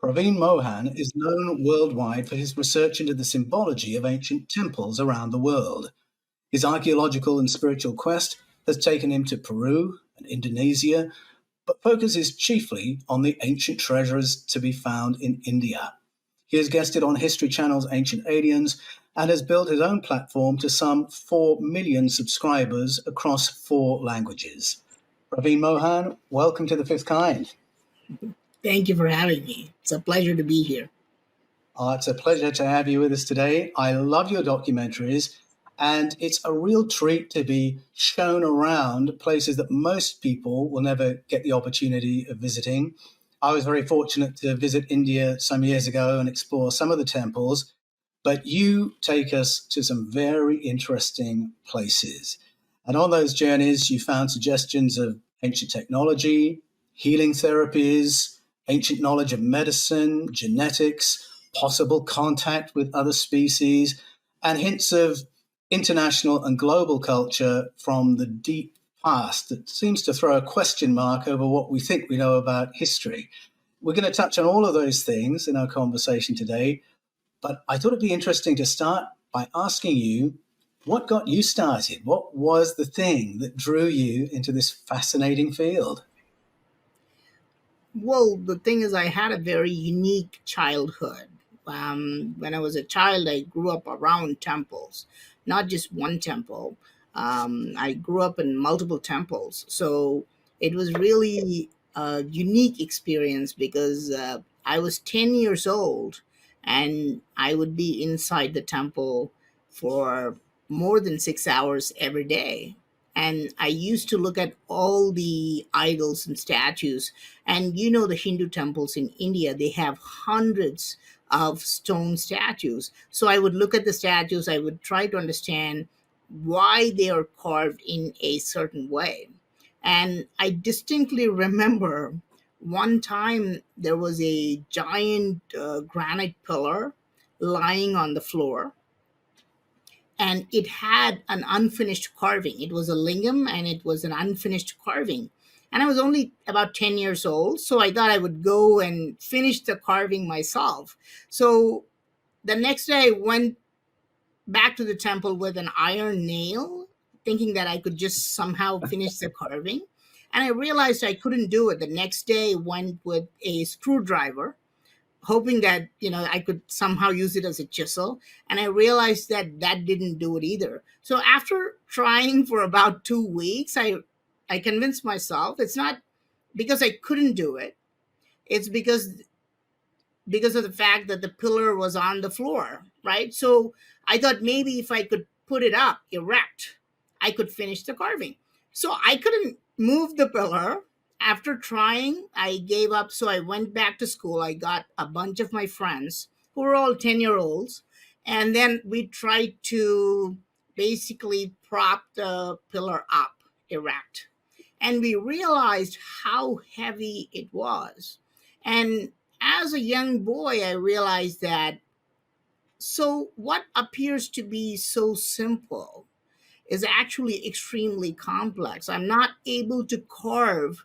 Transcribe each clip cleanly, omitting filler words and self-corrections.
Praveen Mohan is known worldwide for his research into the symbology of ancient temples around the world. His archaeological and spiritual quest has taken him to Peru and Indonesia, but focuses chiefly on the ancient treasures to be found in India. He has guested on History Channel's Ancient Aliens and has built his own platform to some 4 million subscribers across 4 languages. Praveen Mohan, welcome to The Fifth Kind. Thank you for having me. It's a pleasure to be here. It's a pleasure to have you with us today. I love your documentaries, and it's a real treat to be shown around places that most people will never get the opportunity of visiting. I was very fortunate to visit India some years ago and explore some of the temples, but you take us to some very interesting places. And on those journeys, you found suggestions of ancient technology, healing therapies, ancient knowledge of medicine, genetics, possible contact with other species, and hints of international and global culture from the deep past that seems to throw a question mark over what we think we know about history. We're going to touch on all of those things in our conversation today, but I thought it'd be interesting to start by asking you what got you started? What was the thing that drew you into this fascinating field? Well, the thing is, I had a very unique childhood. When I was a child, I grew up around temples, not just one temple. I grew up in multiple temples. So it was really a unique experience because I was 10 years old and I would be inside the temple for more than 6 hours every day. And I used to look at all the idols and statues. And the Hindu temples in India, they have hundreds of stone statues. So I would look at the statues, I would try to understand why they are carved in a certain way. And I distinctly remember one time there was a giant granite pillar lying on the floor, and it had an unfinished carving. It was a lingam and it was an unfinished carving. And I was only about 10 years old, so I thought I would go and finish the carving myself. So the next day I went back to the temple with an iron nail, thinking that I could just somehow finish the carving. And I realized I couldn't do it. The next day went with a screwdriver, hoping that I could somehow use it as a chisel, and I realized that that didn't do it either. So after trying for about 2 weeks, I convinced myself it's not because I couldn't do it. It's because of the fact that the pillar was on the floor, right? So I thought maybe if I could put it up erect, I could finish the carving. So I couldn't move the pillar. After trying, I gave up. So I went back to school. I got a bunch of my friends who were all 10-year-olds. And then we tried to basically prop the pillar up erect. And we realized how heavy it was. And as a young boy, I realized that what appears to be so simple is actually extremely complex. I'm not able to carve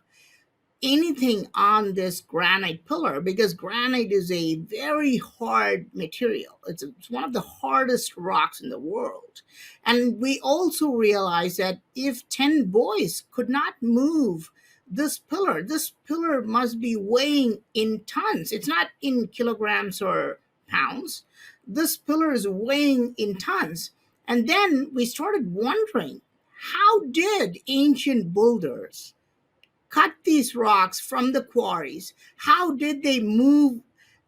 anything on this granite pillar because granite is a very hard material. It's one of the hardest rocks in the world. And we also realized that if 10 boys could not move this pillar must be weighing in tons. It's not in kilograms or pounds. This pillar is weighing in tons. And then we started wondering, how did ancient builders cut these rocks from the quarries? How did they move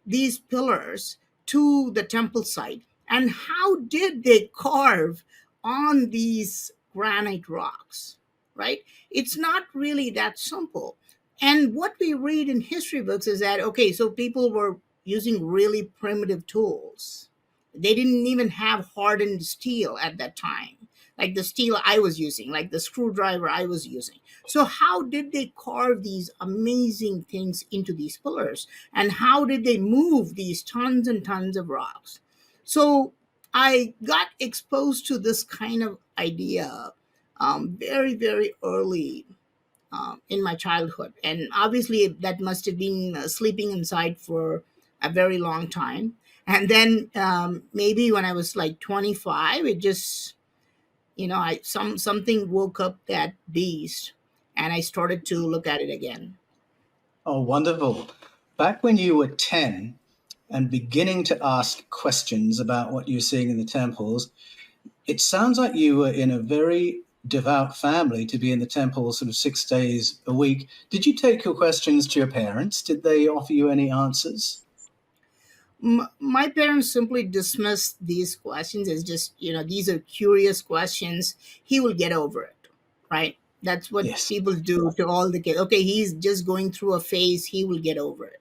these pillars to the temple site? And how did they carve on these granite rocks? Right? It's not really that simple. And what we read in history books is that, okay, so people were using really primitive tools. They didn't even have hardened steel at that time, like the steel I was using, like the screwdriver I was using. So, how did they carve these amazing things into these pillars? And how did they move these tons and tons of rocks? So, I got exposed to this kind of idea very, very early in my childhood. And obviously, that must have been sleeping inside for a very long time. And then maybe when I was like 25, it just, I something woke up that beast, and I started to look at it again. Oh, wonderful. Back when you were 10 and beginning to ask questions about what you're seeing in the temples, it sounds like you were in a very devout family to be in the temple sort of 6 days a week. Did you take your questions to your parents? Did they offer you any answers? My parents simply dismissed these questions as just, these are curious questions. He will get over it, right? That's what Yes. people do to all the kids. Okay, he's just going through a phase. He will get over it,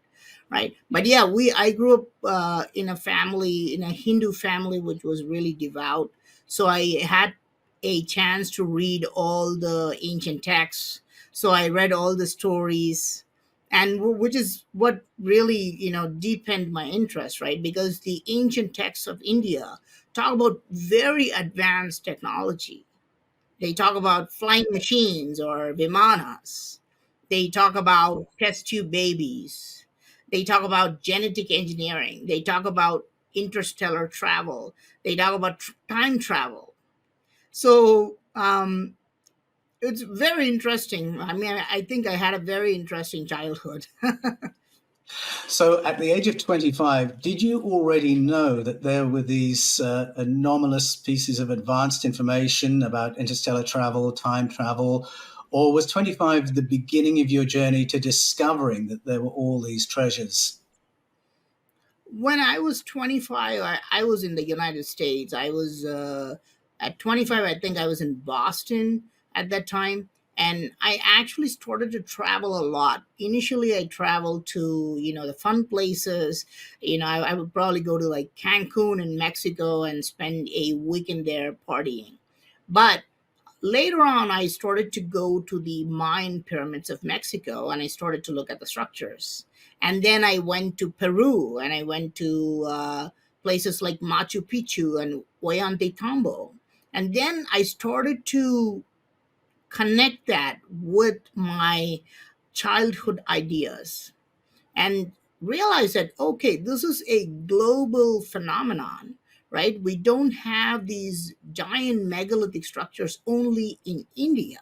right? But yeah, I grew up in a family, in a Hindu family, which was really devout. So I had a chance to read all the ancient texts. So I read all the stories, and which is what really, deepened my interest, right? Because the ancient texts of India talk about very advanced technology. They talk about flying machines or Vimanas. They talk about test tube babies. They talk about genetic engineering. They talk about interstellar travel. They talk about time travel. So it's very interesting. I mean, I think I had a very interesting childhood. So at the age of 25, did you already know that there were these anomalous pieces of advanced information about interstellar travel, time travel? Or was 25 the beginning of your journey to discovering that there were all these treasures? When I was 25, I was in the United States. I was at 25, I think I was in Boston at that time. And I actually started to travel a lot. Initially, I traveled to, the fun places. I would probably go to like Cancun in Mexico and spend a weekend there partying. But later on, I started to go to the Mayan pyramids of Mexico, and I started to look at the structures. And then I went to Peru, and I went to places like Machu Picchu and Ollantaytambo. And then I started to connect that with my childhood ideas and realize that, okay, this is a global phenomenon, right? We don't have these giant megalithic structures only in India.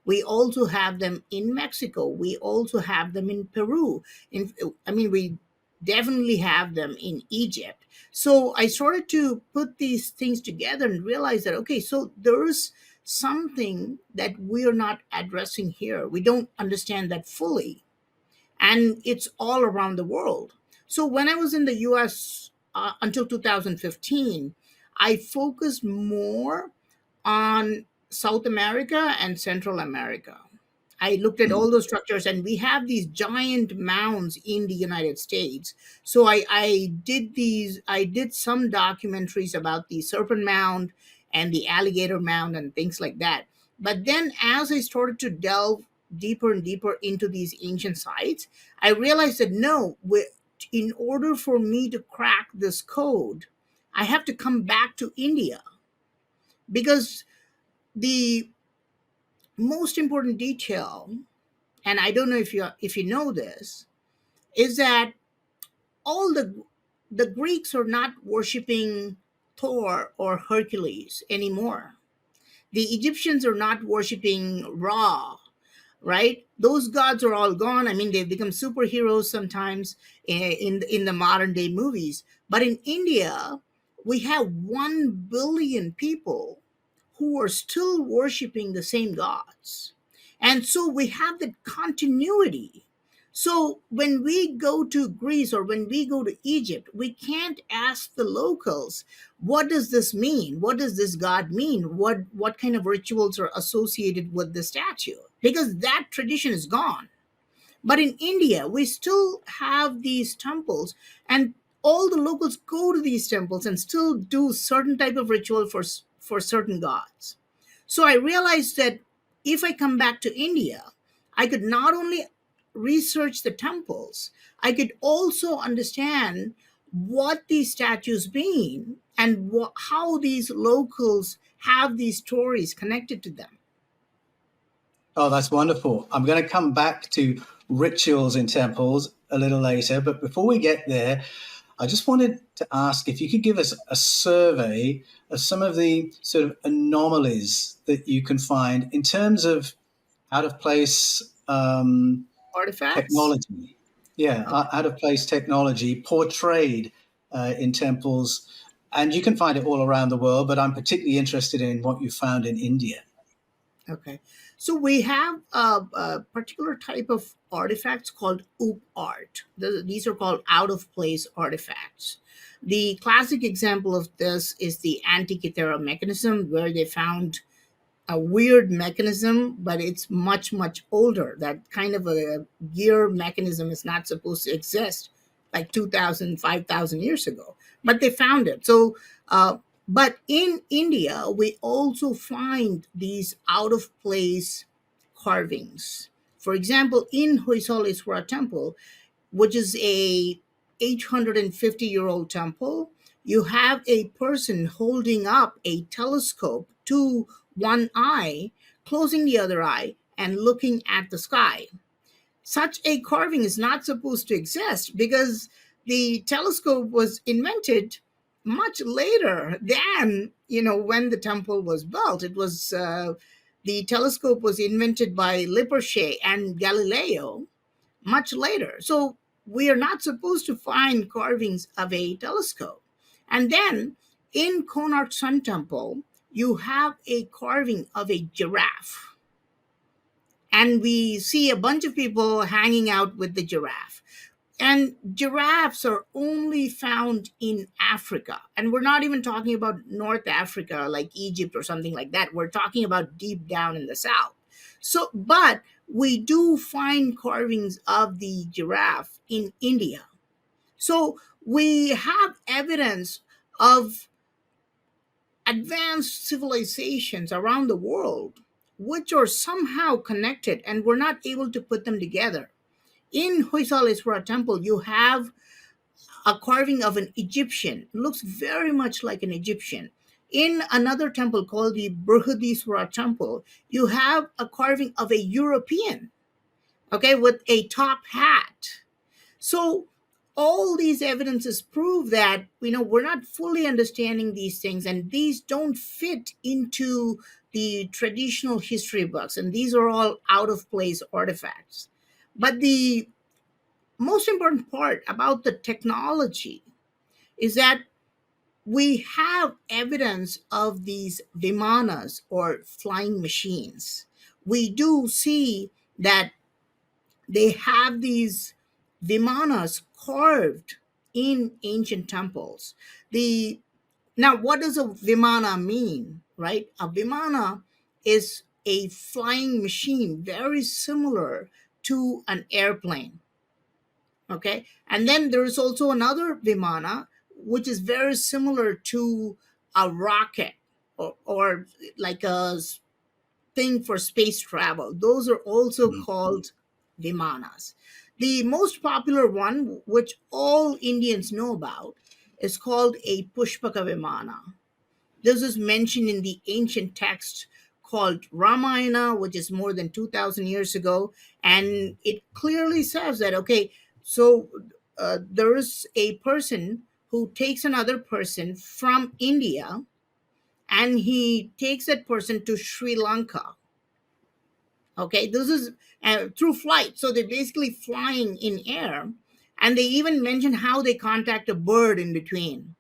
We also have them in Mexico. We also have them in Peru. We definitely have them in Egypt. So I started to put these things together and realize that, okay, so there's something that we are not addressing here. We don't understand that fully, and it's all around the world. So when I was in the US until 2015, I focused more on South America and Central America. I looked at all those structures, and we have these giant mounds in the United States. So I did some documentaries about the Serpent Mound and the Alligator Mound and things like that. But then, as I started to delve deeper and deeper into these ancient sites, I realized that no, in order for me to crack this code, I have to come back to India, because the most important detail, and I don't know if you know this, is that all the Greeks are not worshiping Thor or Hercules anymore. The Egyptians are not worshiping Ra, right? Those gods are all gone. I mean, they've become superheroes sometimes in the modern day movies. But in India, we have 1 billion people who are still worshiping the same gods. And so we have that continuity. So when we go to Greece or when we go to Egypt, we can't ask the locals, what does this mean? What does this god mean? What kind of rituals are associated with the statue? Because that tradition is gone. But in India, we still have these temples, and all the locals go to these temples and still do certain type of ritual for certain gods. So I realized that if I come back to India, I could not only research the temples, I could also understand what these statues mean and how these locals have these stories connected to them. Oh, that's wonderful. I'm going to come back to rituals in temples a little later. But before we get there, I just wanted to ask if you could give us a survey of some of the sort of anomalies that you can find in terms of out of place Artifacts. technology. Yeah, Okay. out of place technology portrayed in temples. And you can find it all around the world, but I'm particularly interested in what you found in India. Okay. So we have a particular type of artifacts called oop art. These are called out of place artifacts. The classic example of this is the Antikythera mechanism, where they found a weird mechanism, but it's much, much older. That kind of a gear mechanism is not supposed to exist like 2,000, 5,000 years ago, but they found it. So, but in India, we also find these out of place carvings. For example, in Hoysala Temple, which is a 850-year-old temple, you have a person holding up a telescope to one eye, closing the other eye, and looking at the sky. Such a carving is not supposed to exist because the telescope was invented much later than when the temple was built. It was the telescope was invented by Lippershey and Galileo much later. So we are not supposed to find carvings of a telescope. And then in Konark Sun Temple, you have a carving of a giraffe. And we see a bunch of people hanging out with the giraffe. And giraffes are only found in Africa. And we're not even talking about North Africa, like Egypt or something like that. We're talking about deep down in the South. So, but we do find carvings of the giraffe in India. So we have evidence of advanced civilizations around the world which are somehow connected, and we're not able to put them together. In Hoysala Temple, you have a carving of an Egyptian. It looks very much like an Egyptian. In another temple called the Brihadiswara Temple, you have a carving of a European, okay, with a top hat. So all these evidences prove that we're not fully understanding these things, and these don't fit into the traditional history books, and these are all out of place artifacts. But the most important part about the technology is that we have evidence of these Vimanas, or flying machines. We do see that they have these Vimanas carved in ancient temples. The Now, what does a Vimana mean, right? A Vimana is a flying machine very similar to an airplane. Okay. And then there's also another Vimana, which is very similar to a rocket, or like a thing for space travel. Those are also Mhm. called Vimanas. The most popular one, which all Indians know about, is called a Pushpaka Vimana. This is mentioned in the ancient text called Ramayana, which is more than 2,000 years ago. And it clearly says that, okay, so there is a person who takes another person from India, and he takes that person to Sri Lanka. Okay, this is through flight. So they're basically flying in air. And they even mention how they contact a bird in between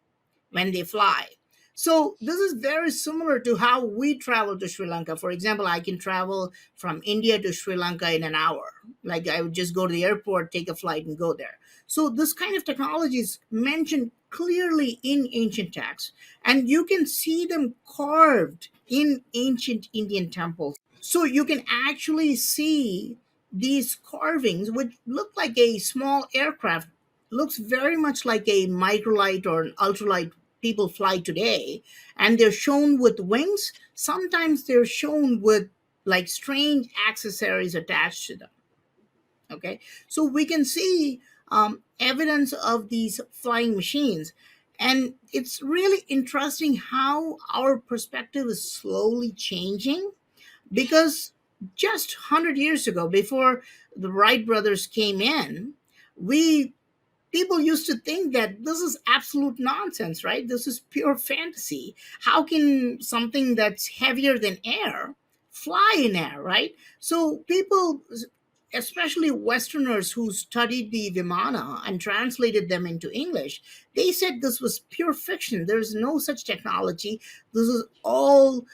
when they fly. So this is very similar to how we travel to Sri Lanka. For example, I can travel from India to Sri Lanka in an hour. Like I would just go to the airport, take a flight, and go there. So this kind of technology is mentioned clearly in ancient texts, and you can see them carved in ancient Indian temples. So you can actually see these carvings, which look like a small aircraft, looks very much like a microlight or an ultralight people fly today, and they're shown with wings. Sometimes they're shown with like strange accessories attached to them. Okay, so we can see evidence of these flying machines, and it's really interesting how our perspective is slowly changing, because just 100 years ago, before the Wright brothers came in, we people used to think that this is absolute nonsense, right? This is pure fantasy. How can something that's heavier than air fly in air, right? So people, especially Westerners who studied the Vimana and translated them into English, they said this was pure fiction. There's no such technology. This is all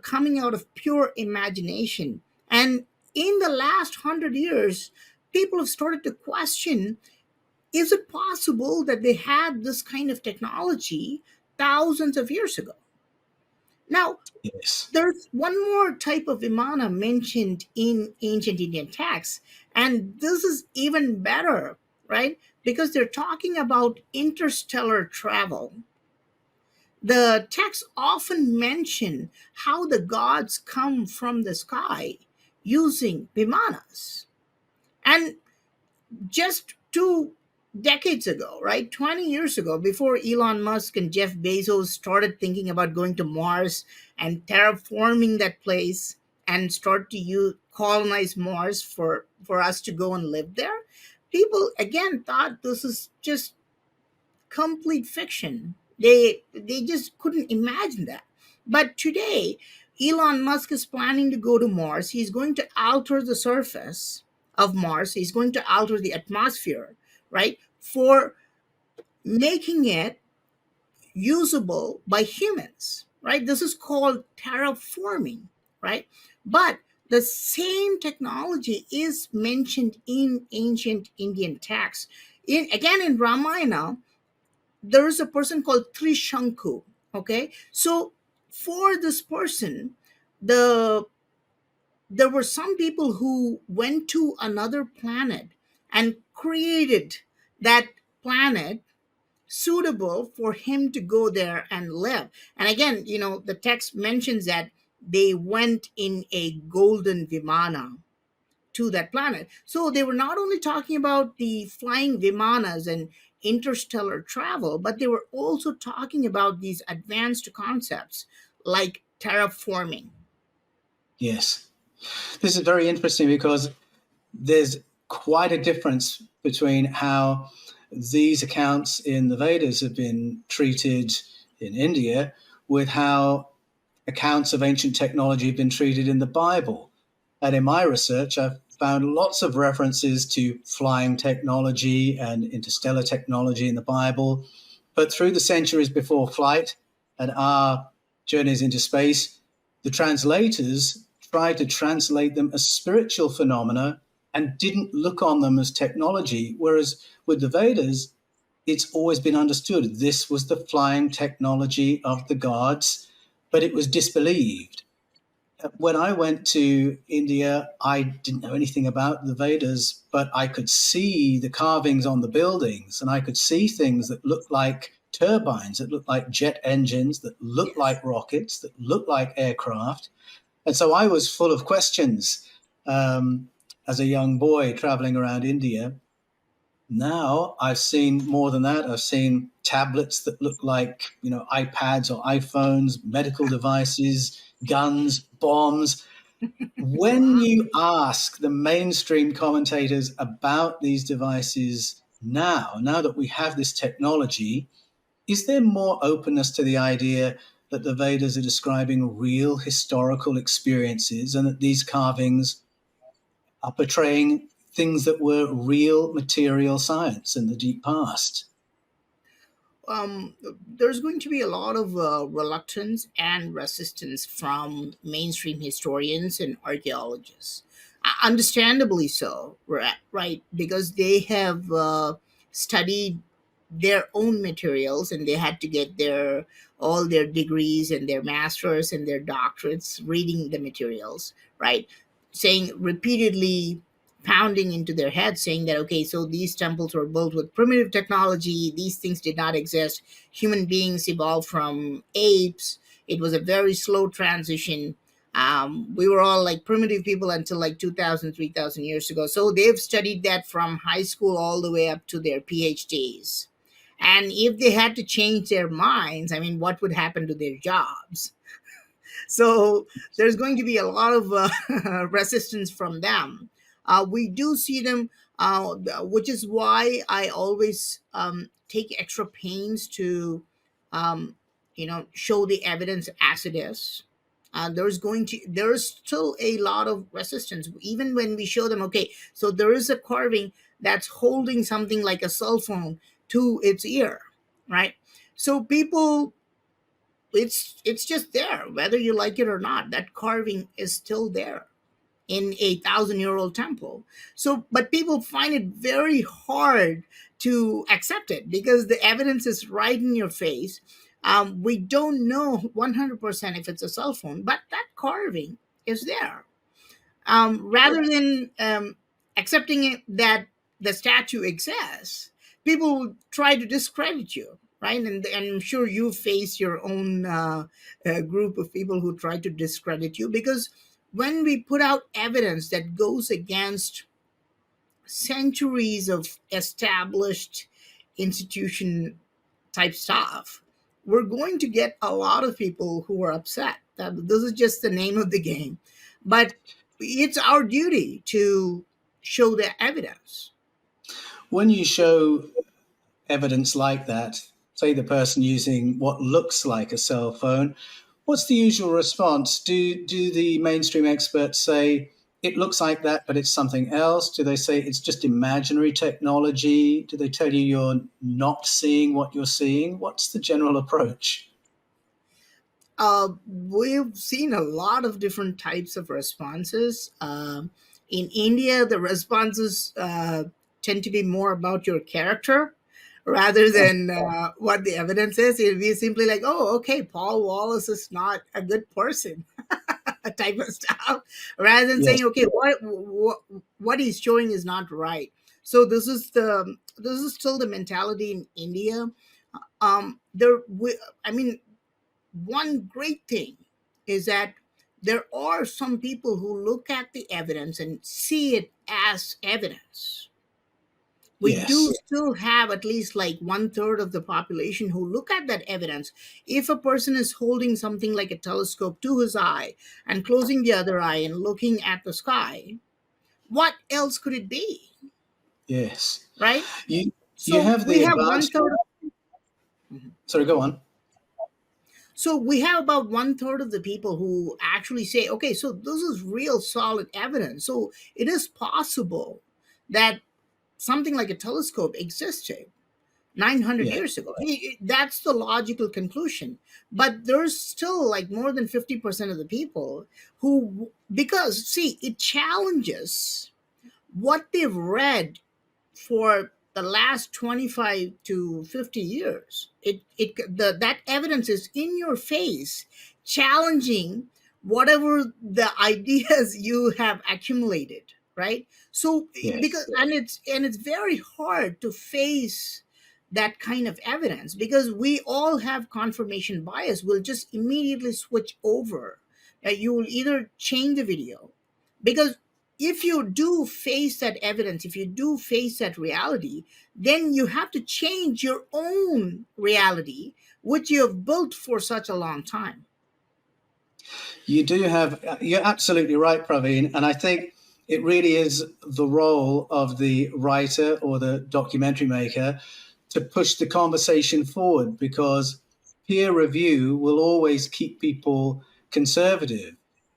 coming out of pure imagination. And in the last 100 years, people have started to question, is it possible that they had this kind of technology thousands of years ago? Now, Yes. there's one more type of Vimana mentioned in ancient Indian texts, and this is even better, right? Because they're talking about interstellar travel. The texts often mention how the gods come from the sky using Vimanas. And just 2 decades ago, right? 20 years ago, before Elon Musk and Jeff Bezos started thinking about going to Mars and terraforming that place and start to colonize Mars for us to go and live there, people again thought this is just complete fiction. They just couldn't imagine that. But today, Elon Musk is planning to go to Mars. He's going to alter the surface of Mars. He's going to alter the atmosphere, right? For making it usable by humans, right? This is called terraforming, right? But the same technology is mentioned in ancient Indian texts. In Ramayana, there is a person called Trishanku. Okay, so for this person, the there were some people who went to another planet and created that planet suitable for him to go there and live. And again, the text mentions that they went in a golden vimana to that planet. So they were not only talking about the flying vimanas and interstellar travel, but they were also talking about these advanced concepts like terraforming. Yes. This is very interesting because there's quite a difference between how these accounts in the Vedas have been treated in India with how accounts of ancient technology have been treated in the Bible. And in my research, I've found lots of references to flying technology and interstellar technology in the Bible. But through the centuries before flight and our journeys into space, the translators tried to translate them as spiritual phenomena and didn't look on them as technology. Whereas with the Vedas, it's always been understood this was the flying technology of the gods, but it was disbelieved. When I went to India, I didn't know anything about the Vedas, but I could see the carvings on the buildings and I could see things that looked like turbines, that looked like jet engines, that looked Yes. like rockets, that looked like aircraft. And so I was full of questions as a young boy traveling around India. Now I've seen more than that. I've seen tablets that look like, iPads or iPhones, medical devices, guns, bombs. When Wow. you ask the mainstream commentators about these devices now that we have this technology, is there more openness to the idea that the Vedas are describing real historical experiences and that these carvings are portraying things that were real material science in the deep past? um, there's going to be a lot of reluctance and resistance from mainstream historians and archaeologists. Understandably so, right? Because they have studied their own materials and they had to get all their degrees and their masters and their doctorates reading the materials, right? Saying repeatedly, pounding into their head, saying that, okay, so these temples were built with primitive technology, these things did not exist, human beings evolved from apes, it was a very slow transition. We were all like primitive people until like 2000, 3000 years ago. So they've studied that from high school all the way up to their PhDs. And if they had to change their minds, I mean, what would happen to their jobs? So there's going to be a lot of resistance from them. We do see them which is why I always take extra pains to, um, show the evidence as it is. There's still a lot of resistance even when we show them. Okay, so there is a carving that's holding something like a cell phone to its ear, right? So people, it's just there, whether you like it or not. That carving is still there in a 1,000-year-old temple. So, but people find it very hard to accept it because the evidence is right in your face. We don't know 100% if it's a cell phone, but that carving is there. Rather than accepting it that the statue exists, people will try to discredit you, right? And I'm sure you face your own group of people who try to discredit you, because when we put out evidence that goes against centuries of established institution type stuff, we're going to get a lot of people who are upset. That this is just the name of the game. But it's our duty to show the evidence. When you show evidence like that, say the person using what looks like a cell phone, what's the usual response? Do the mainstream experts say it looks like that, but it's something else? Do they say it's just imaginary technology? Do they tell you you're not seeing what you're seeing? What's the general approach? We've seen a lot of different types of responses. In India, the responses tend to be more about your character rather than what the evidence is. It'll be simply like, oh, okay, Paul Wallace is not a good person, type of stuff, rather than Yes, saying, okay, what he's showing is not right. So this is still the mentality in India. I mean, one great thing is that there are some people who look at the evidence and see it as evidence. We do yes, still have at least like one third of the population who look at that evidence. If a person is holding something like a telescope to his eye and closing the other eye and looking at the sky, what else could it be? yes. Right? You So have we the have advantage. one third. Sorry, go on. So we have about one third of the people who actually say, okay, so this is real solid evidence. So it is possible that something like a telescope existed 900 Yeah. years ago. That's the logical conclusion. But there's still like more than 50% of the people who, because see, it challenges what they've read for the last 25 to 50 years. That evidence is in your face, challenging whatever the ideas you have accumulated, right? So Yes. because and it's very hard to face that kind of evidence because we all have confirmation bias. We'll just immediately switch over. You will either change the video, because if you do face that evidence, if you do face that reality, then you have to change your own reality, which you have built for such a long time. You do have, you're absolutely right, Praveen. And I think it really is the role of the writer or the documentary maker to push the conversation forward, because peer review will always keep people conservative.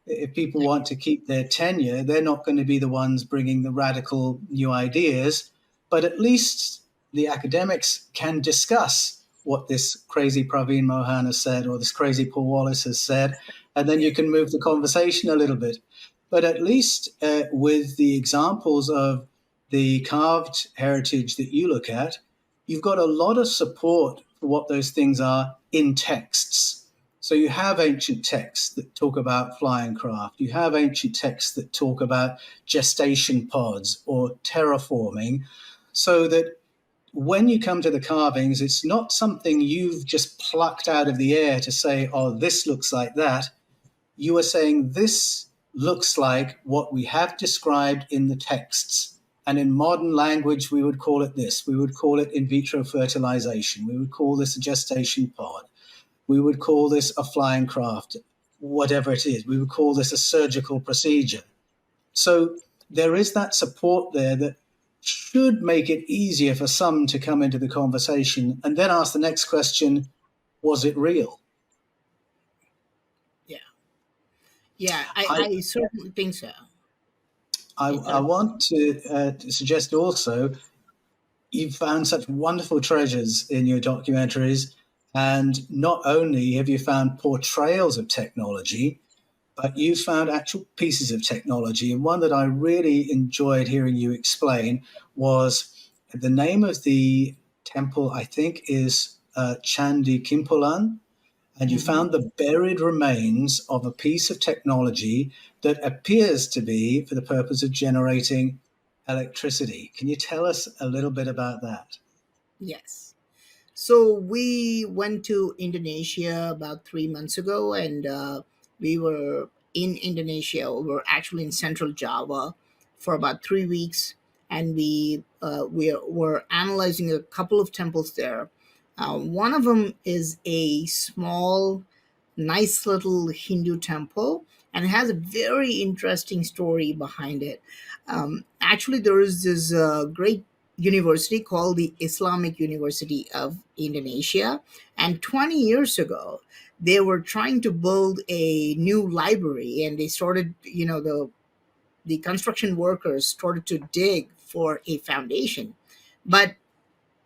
If people want to keep their tenure, they're not going to be the ones bringing the radical new ideas, but at least the academics can discuss what this crazy Praveen Mohan has said or this crazy Paul Wallace has said, and then you can move the conversation a little bit. But at least with the examples of the carved heritage that you look at, you've got a lot of support for what those things are in texts. So you have ancient texts that talk about flying craft. You have ancient texts that talk about gestation pods or terraforming, so that when you come to the carvings, it's not something you've just plucked out of the air to say, oh, this looks like that. You are saying this looks like what we have described in the texts. And in modern language, we would call it this. We would call it in vitro fertilization. We would call this a gestation pod. We would call this a flying craft, whatever it is. We would call this a surgical procedure. So there is that support there that should make it easier for some to come into the conversation and then ask the next question: was it real? Yeah. Yeah, I, I, I certainly think so. I want to suggest also you've found such wonderful treasures in your documentaries. And not only have you found portrayals of technology, but you found actual pieces of technology. And one that I really enjoyed hearing you explain was the name of the temple, I think, is Chandi Kimpulan. And you Mhm. found the buried remains of a piece of technology that appears to be for the purpose of generating electricity. Can you tell us a little bit about that? Yes. So we went to Indonesia about 3 months ago, and we were in Indonesia. We were actually in Central Java for about 3 weeks, and we were analyzing a couple of temples there. One of them is a small, nice little Hindu temple, and it has a very interesting story behind it. Actually, there is this great university called the Islamic University of Indonesia. And 20 years ago, they were trying to build a new library, and they started, the construction workers started to dig for a foundation. But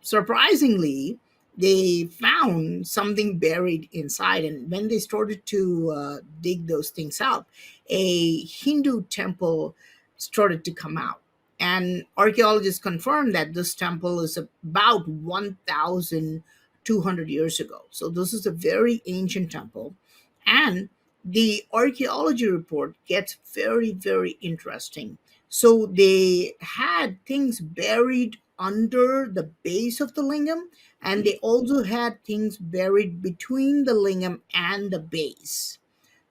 surprisingly, they found something buried inside. And when they started to dig those things up, a Hindu temple started to come out. And archaeologists confirmed that this temple is about 1,200 years ago. So this is a very ancient temple. And the archaeology report gets very, very interesting. So they had things buried under the base of the lingam, and they also had things buried between the lingam and the base.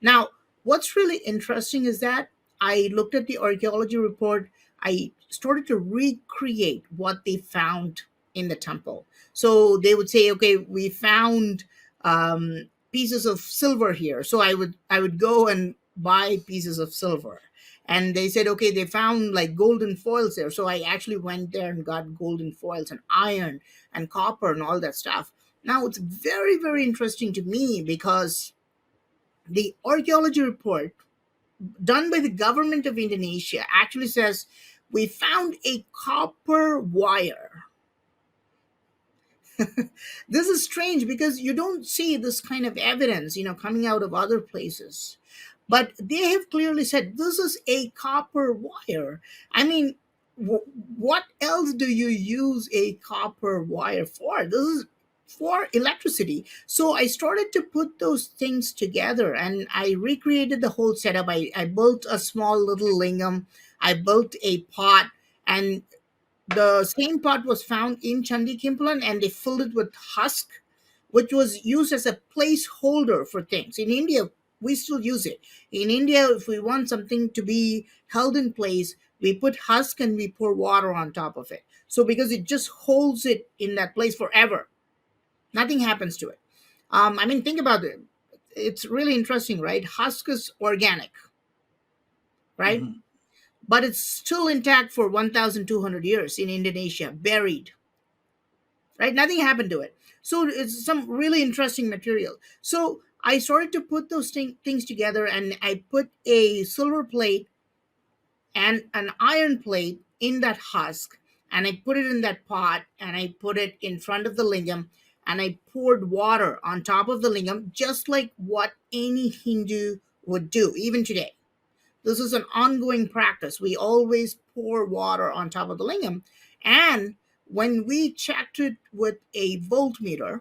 Now, what's really interesting is that I looked at the archaeology report. I started to recreate what they found in the temple. So they would say, okay, we found pieces of silver here. So I would go and buy pieces of silver. And they said, okay, they found like golden foils there. So I actually went there and got golden foils and iron and copper and all that stuff. Now it's very, very interesting to me because the archaeology report done by the government of Indonesia actually says we found a copper wire. This is strange because you don't see this kind of evidence, coming out of other places. But they have clearly said this is a copper wire. I mean, what else do you use a copper wire for? This is for electricity. So I started to put those things together and I recreated the whole setup. I built a small little lingam, I built a pot, and the same pot was found in Chandi Kimpulan, and they filled it with husk, which was used as a placeholder for things. In India, we still use it. In India, if we want something to be held in place, we put husk and we pour water on top of it. So because it just holds it in that place forever, nothing happens to it. I mean, think about it. It's really interesting, right? Husk is organic, right? Mhm. But it's still intact for 1,200 years in Indonesia, buried, right? Nothing happened to it. So it's some really interesting material. So I started to put those things together, and I put a silver plate and an iron plate in that husk, and I put it in that pot, and I put it in front of the lingam, and I poured water on top of the lingam, just like what any Hindu would do, even today. This is an ongoing practice. We always pour water on top of the lingam. And when we checked it with a voltmeter,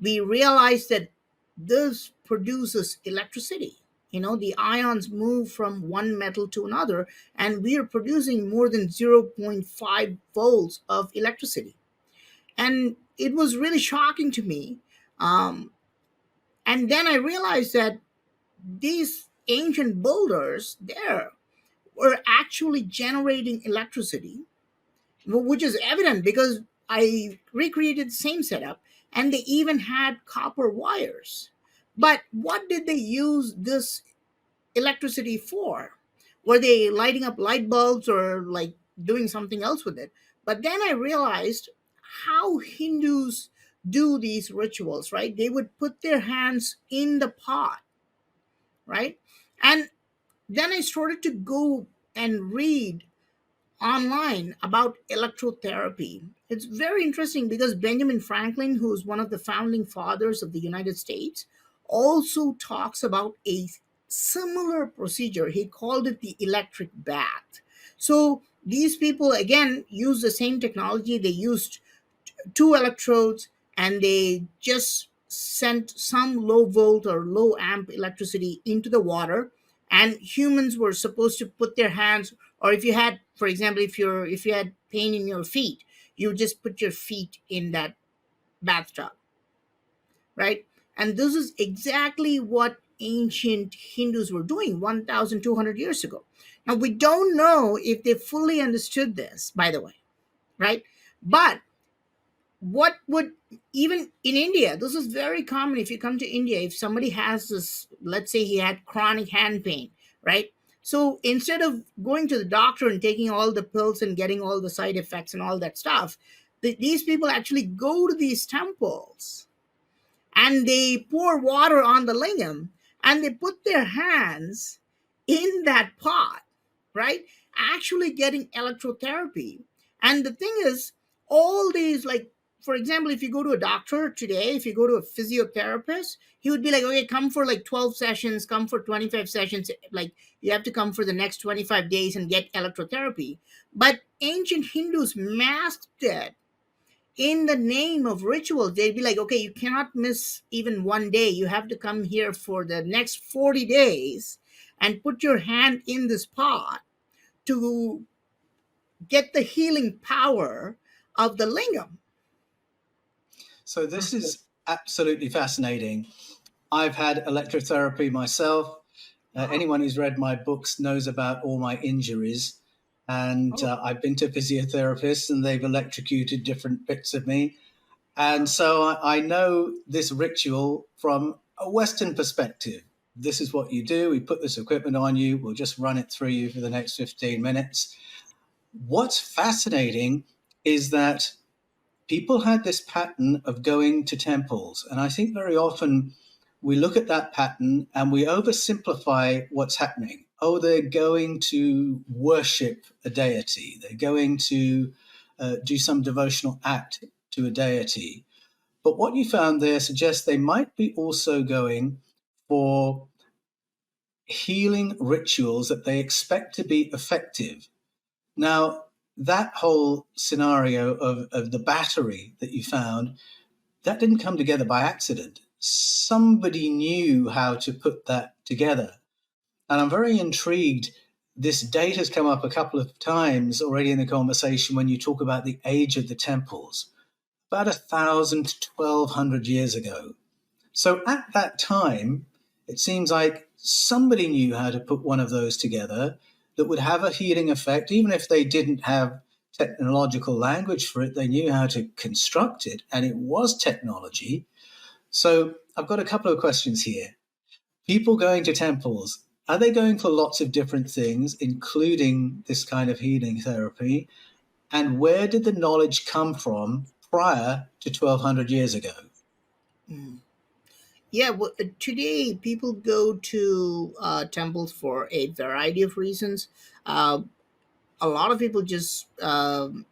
we realized that this produces electricity. The ions move from one metal to another, and we are producing more than zero point 0.5 volts of electricity. And it was really shocking to me. Um, and then I realized that these ancient builders there were actually generating electricity, which is evident because I recreated the same setup and they even had copper wires. But what did they use this electricity for? Were they lighting up light bulbs or like doing something else with it. But then I realized how Hindus do these rituals, right? They would put their hands in the pot, right? And then I started to go and read online about electrotherapy. It's very interesting because Benjamin Franklin, who's one of the founding fathers of the United States, also talks about a similar procedure. He called it the electric bath. So these people again use the same technology. They used two electrodes and they just sent some low volt or low amp electricity into the water, and humans were supposed to put their hands, or if you had, for example, if you had pain in your feet, you just put your feet in that bathtub, right? And this is exactly what ancient Hindus were doing 1200 years ago. Now we don't know if they fully understood this, by the way, right? But what would, even in India, this is very common. If you come to India, if somebody has this, let's say he had chronic hand pain, right? So instead of going to the doctor and taking all the pills and getting all the side effects and all that stuff, these people actually go to these temples and they pour water on the lingam and they put their hands in that pot, right? Actually getting electrotherapy. And the thing is, all these, like, for example, if you go to a doctor today, if you go to a physiotherapist, he would be like, okay, come for like 12 sessions, come for 25 sessions. Like, you have to come for the next 25 days and get electrotherapy. But ancient Hindus masked it in the name of rituals. They'd be like, okay, you cannot miss even one day. You have to come here for the next 40 days and put your hand in this pot to get the healing power of the lingam. So this is absolutely fascinating. I've had electrotherapy myself. Anyone who's read my books knows about all my injuries. And Oh, I've been to physiotherapists and they've electrocuted different bits of me. And so I know this ritual from a Western perspective. This is what you do. We put this equipment on you. We'll just run it through you for the next 15 minutes. What's fascinating is that people had this pattern of going to temples. And I think very often we look at that pattern and we oversimplify what's happening. Oh, they're going to worship a deity, they're going to do some devotional act to a deity. But what you found there suggests they might be also going for healing rituals that they expect to be effective. Now, that whole scenario of the battery that you found, that didn't come together by accident. Somebody knew how to put that together. And I'm very intrigued. This date has come up a couple of times already in the conversation when you talk about the age of the temples, about 1,000 to 1,200 years ago. So at that time, it seems like somebody knew how to put one of those together that would have a healing effect, even if they didn't have technological language for it. They knew how to construct it, and it was technology. So I've got a couple of questions here. People going to temples, are they going for lots of different things, including this kind of healing therapy? And where did the knowledge come from prior to 1,200 years ago? mm. Yeah. Well, today people go to temples for a variety of reasons. Uh, a lot of people just go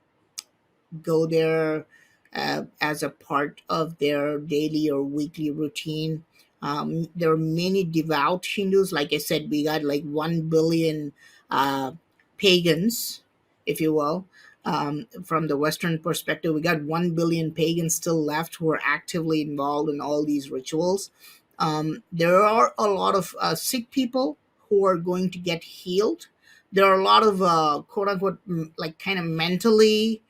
there as a part of their daily or weekly routine. There are many devout Hindus. Like I said, we got like 1 billion uh, pagans, if you will. From the Western perspective, we got 1 billion pagans still left who are actively involved in all these rituals. There are a lot of sick people who are going to get healed. There are a lot of quote unquote like kind of mentally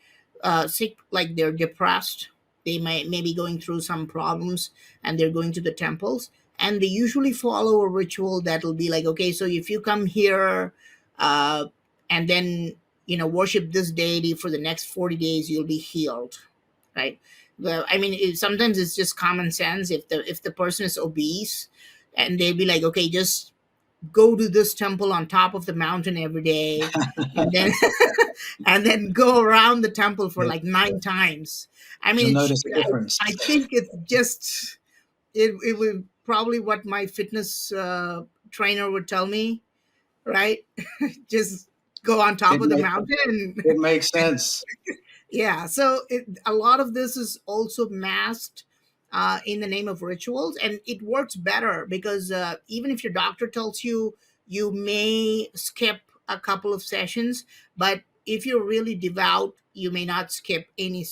sick, like they're depressed. They may be going through some problems and they're going to the temples, and they usually follow a ritual that'll be like, okay, so if you come here uh, and then worship this deity for the next 40 days, you'll be healed, right? Well, I mean, sometimes it's just common sense. If the person is obese, and they'd be like, okay, just go to this temple on top of the mountain every day, and then and then go around the temple for Yeah, like 9 times. I you'll mean, notice a difference. I think it's just it would probably what my fitness trainer would tell me, right? Just go on top It of the make, mountain. it makes sense. Yeah, so a lot of this is also masked in the name of rituals, and it works better because even if your doctor tells you you may skip a couple of sessions, but if you're really devout, you may not skip any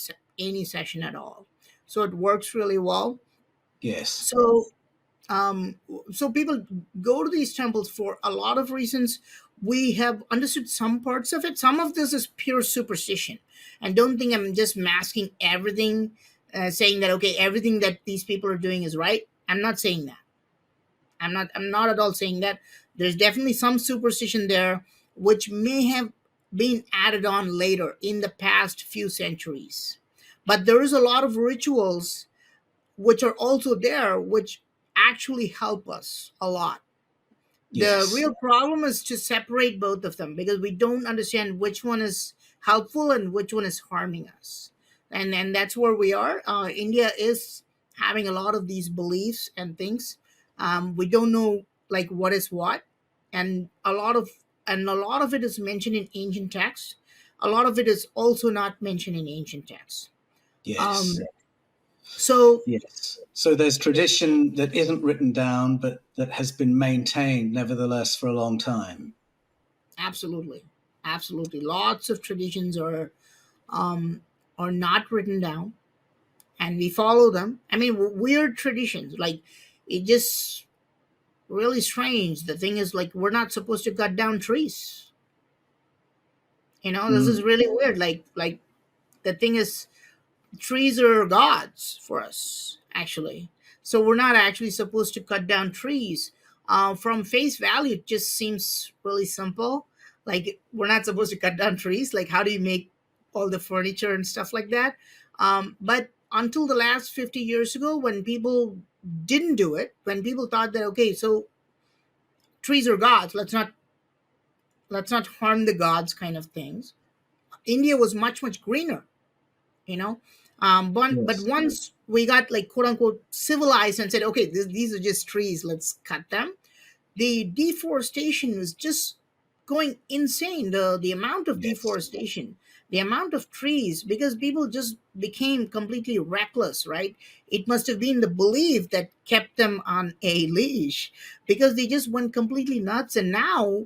session at all. So it works really well. Yes. So um, so people go to these temples for a lot of reasons. We have understood some parts of it. Some of this is pure superstition, and don't think I'm just masking everything, saying that okay, everything that these people are doing is right. I'm not saying that. I'm not at all saying that. There's definitely some superstition there which may have been added on later in the past few centuries, but there is a lot of rituals which are also there, which actually help us a lot. The Yes. real problem is to separate both of them because we don't understand which one is helpful and which one is harming us. And that's where we are. India is having a lot of these beliefs and things. We don't know like what is what, and a lot of it is mentioned in ancient texts. A lot of it is also not mentioned in ancient texts. Yes. Um, so Yes. So there's tradition that isn't written down, but that has been maintained nevertheless for a long time. absolutely, absolutely, lots of traditions um, are not written down, and we follow them. I mean, weird traditions, like it just really strange. The thing is, like, we're not supposed to cut down trees. This is Mm. really weird. Like the thing is, trees are gods for us, actually. So we're not actually supposed to cut down trees. From face value, it just seems really simple. Like we're not supposed to cut down trees. Like how do you make all the furniture and stuff like that? But until the last 50 years ago, when people didn't do it, when people thought that okay, so trees are gods, let's not harm the gods, kind of things. India was much greener, you know but Yes. once we got like quote unquote civilized and said okay, these are just trees, let's cut them, the deforestation was just going insane. The amount of Yes. deforestation, the amount of trees, because people just became completely reckless, right? It must have been the belief that kept them on a leash, because they just went completely nuts. And now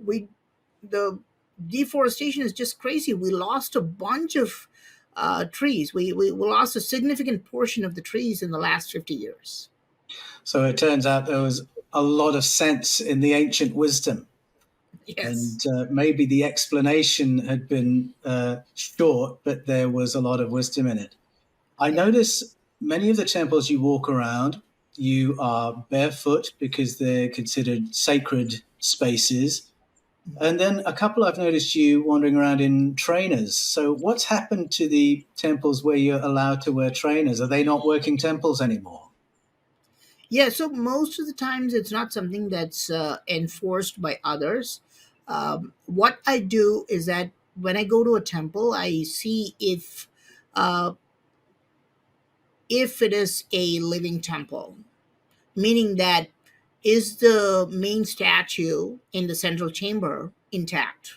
the deforestation is just crazy. We lost a bunch of trees. We lost a significant portion of the trees in the last 50 years. So it turns out there was a lot of sense in the ancient wisdom, Yes. and maybe the explanation had been short, but there was a lot of wisdom in it. I Yeah. notice many of the temples you walk around, you are barefoot because they're considered sacred spaces. And then a couple I've noticed you wandering around in trainers. So what's happened to the temples where you're allowed to wear trainers? Are they not working temples anymore? Yeah, so most of the times it's not something that's enforced by others. What I do is that when I go to a temple, I see uh, if it is a living temple, meaning that is the main statue in the central chamber intact.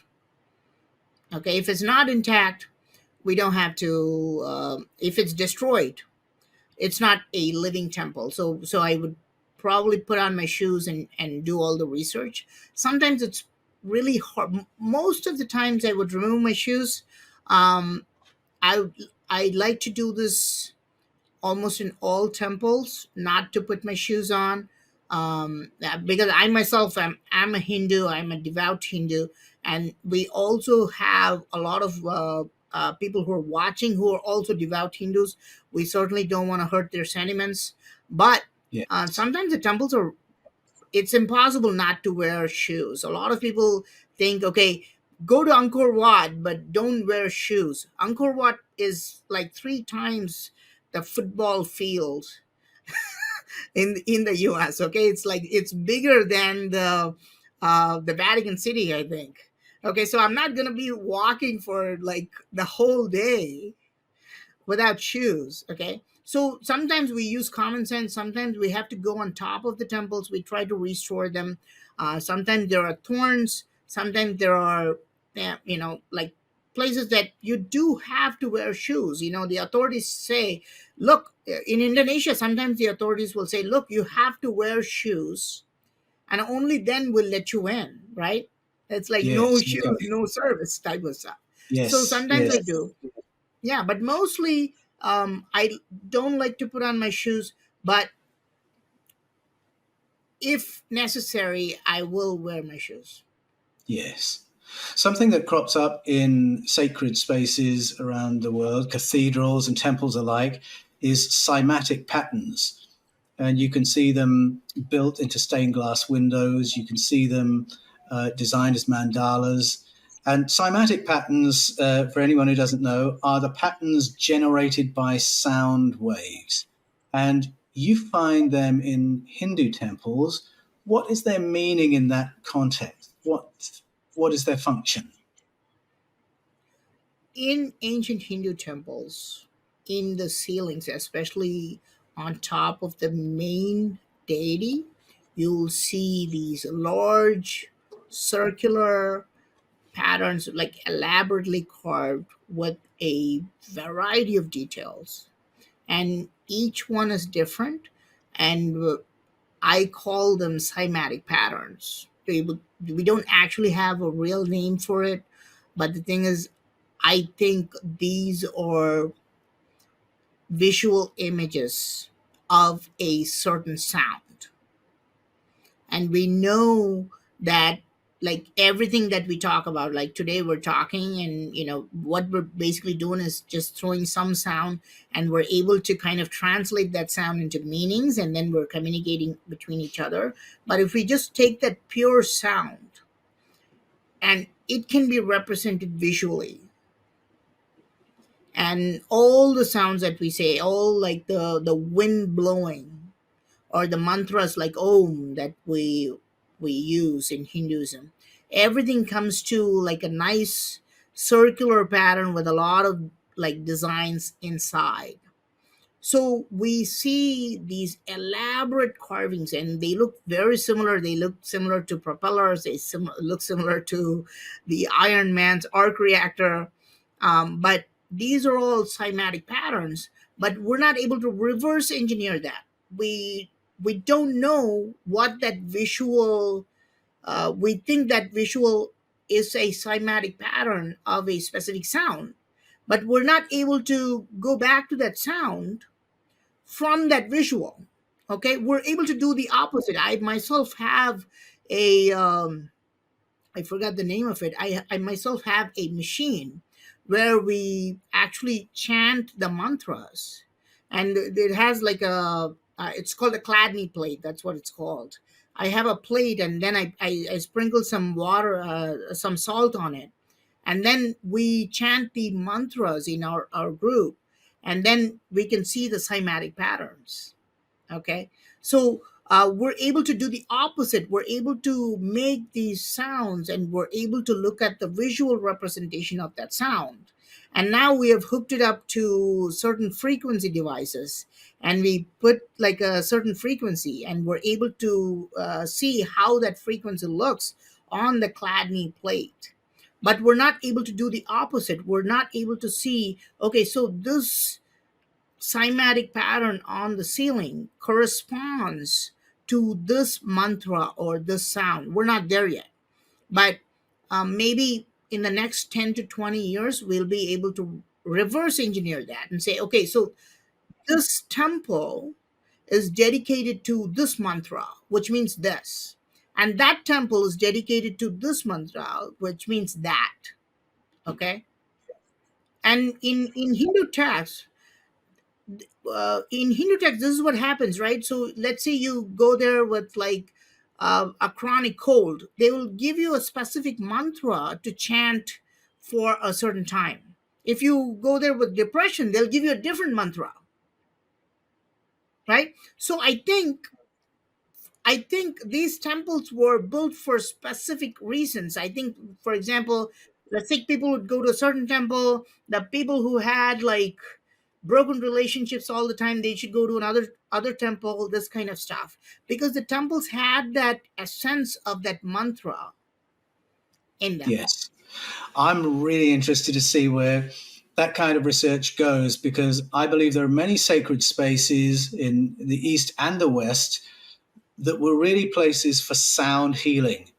Okay, if it's not intact, we don't have to. If it's destroyed, it's not a living temple. So I would probably put on my shoes and do all the research. Sometimes it's really hard. Most of the times I would remove my shoes. um I like to do this almost in all temples, not to put my shoes on, because I myself am a Hindu. I'm a devout Hindu, and we also have a lot of people who are watching who are also devout Hindus. We certainly don't want to hurt their sentiments, but Yes. sometimes the temples are, it's impossible not to wear shoes. A lot of people think, okay, go to Angkor Wat, but don't wear shoes. Angkor Wat is like 3 times the football field in the US. Okay, it's like it's bigger than the the Vatican City, I think. Okay, so I'm not gonna be walking for like the whole day without shoes. Okay, so sometimes we use common sense, sometimes we have to go on top of the temples, we try to restore them. Sometimes there are thorns, sometimes there are like places that you do have to wear shoes. The authorities say, look, in Indonesia sometimes the authorities will say, look, you have to wear shoes and only then we'll let you in, right? It's like no Yes. shoes, Okay. no service type of stuff. So Yes. sometimes I Yes. do. Yeah, but mostly I don't like to put on my shoes, but if necessary I will wear my shoes. Yes. Something that crops up in sacred spaces around the world, cathedrals and temples alike, is cymatic patterns. And you can see them built into stained glass windows. You can see them designed as mandalas. And cymatic patterns, for anyone who doesn't know, are the patterns generated by sound waves. And you find them in Hindu temples. What is their meaning in that context? What is their function? In ancient Hindu temples, in the ceilings, especially on top of the main deity, you'll see these large circular patterns, like elaborately carved with a variety of details, and each one is different. And I call them cymatic patterns. We don't actually have a real name for it, but the thing is, I think these are visual images of a certain sound. And we know that, like everything that we talk about, like today we're talking, and what we're basically doing is just throwing some sound, and we're able to kind of translate that sound into meanings, and then we're communicating between each other. But if we just take that pure sound, and it can be represented visually, and all the sounds that we say, all like the wind blowing, or the mantras like Om that we use in Hinduism, everything comes to like a nice circular pattern with a lot of like designs inside. So we see these elaborate carvings, and they look very similar. They look similar to propellers. They look similar to the Iron Man's arc reactor. But these are all cymatic patterns. But we're not able to reverse engineer that. We don't know what that visual. We think that visual is a cymatic pattern of a specific sound, but we're not able to go back to that sound from that visual. Okay, we're able to do the opposite. I myself have a I forgot the name of it. I myself have a machine where we actually chant the mantras, and it has like a it's called a Cladni plate. That's what it's called. I have a plate, and then I sprinkle some water, some salt on it, and then we chant the mantras in our group, and then we can see the cymatic patterns. Okay, so we're able to do the opposite. We're able to make these sounds, and we're able to look at the visual representation of that sound. And now we have hooked it up to certain frequency devices, and we put like a certain frequency, and we're able to see how that frequency looks on the Cladni plate. But we're not able to do the opposite. We're not able to see, okay, so this cymatic pattern on the ceiling corresponds to this mantra or this sound. We're not there yet, but maybe in the next 10 to 20 years, we'll be able to reverse engineer that and say, okay, so this temple is dedicated to this mantra, which means this. And that temple is dedicated to this mantra, which means that. Okay. And in Hindu texts, in Hindu text, this is what happens, right? So let's say you go there with like a chronic cold, they will give you a specific mantra to chant for a certain time. If you go there with depression, they'll give you a different mantra, right? So I think I think these temples were built for specific reasons. I think, for example, the Sikh people would go to a certain temple. The people who had like broken relationships all the time, they should go to another temple. This kind of stuff, because the temples had that essence of that mantra in them. Yes. I'm really interested to see where that kind of research goes because I believe there are many sacred spaces in the East and the West that were really places for sound healing.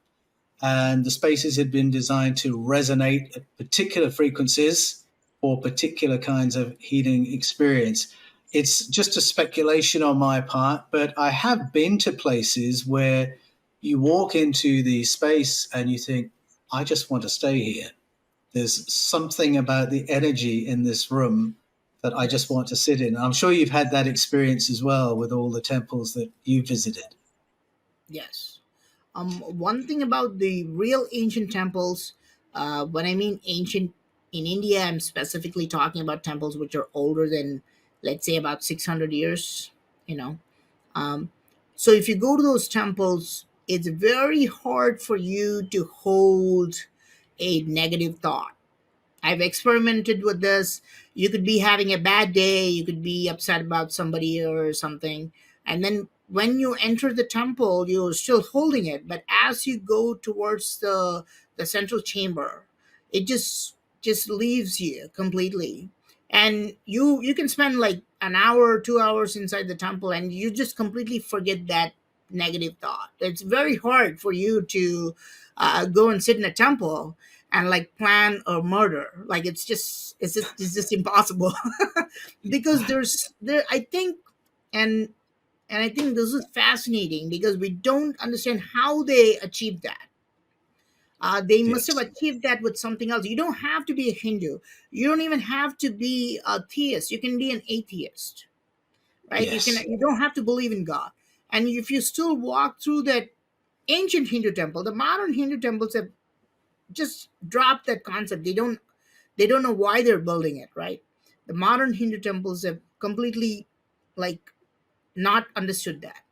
And the spaces had been designed to resonate at particular frequencies for particular kinds of healing experience. It's just a speculation on my part, but I have been to places where you walk into the space and you think, I just want to stay here. There's something about the energy in this room that I just Yes. want to sit in. I'm sure you've had that experience as well with all the temples that you visited. Yes. One thing about the real ancient temples, when I mean ancient in India, I'm specifically talking about temples which are older than, let's say, about 600 years. You know, um, so if you go to those temples, it's very hard for you to hold a negative thought. I've experimented with this. You could be having a bad day, you could be upset about somebody or something, and then when you enter the temple, you're still holding it. But as you go towards the central chamber, it just leaves you completely. And you can spend like an hour, 2 hours inside the temple, and you just completely forget that negative thought. It's very hard for you to go and sit in a temple and like plan a murder. Like it's just impossible. Because there I think, and I think this is fascinating because we don't understand how they achieved that. They must have Yes. achieved that with something else. You don't have to be a Hindu. You don't even have to be a theist. You can be an atheist, right? Yes. You don't have to believe in God. And if you still walk through that ancient Hindu temple, the modern Hindu temples have just dropped that concept. They don't know why they're building it, right? The modern Hindu temples have completely like not understood that.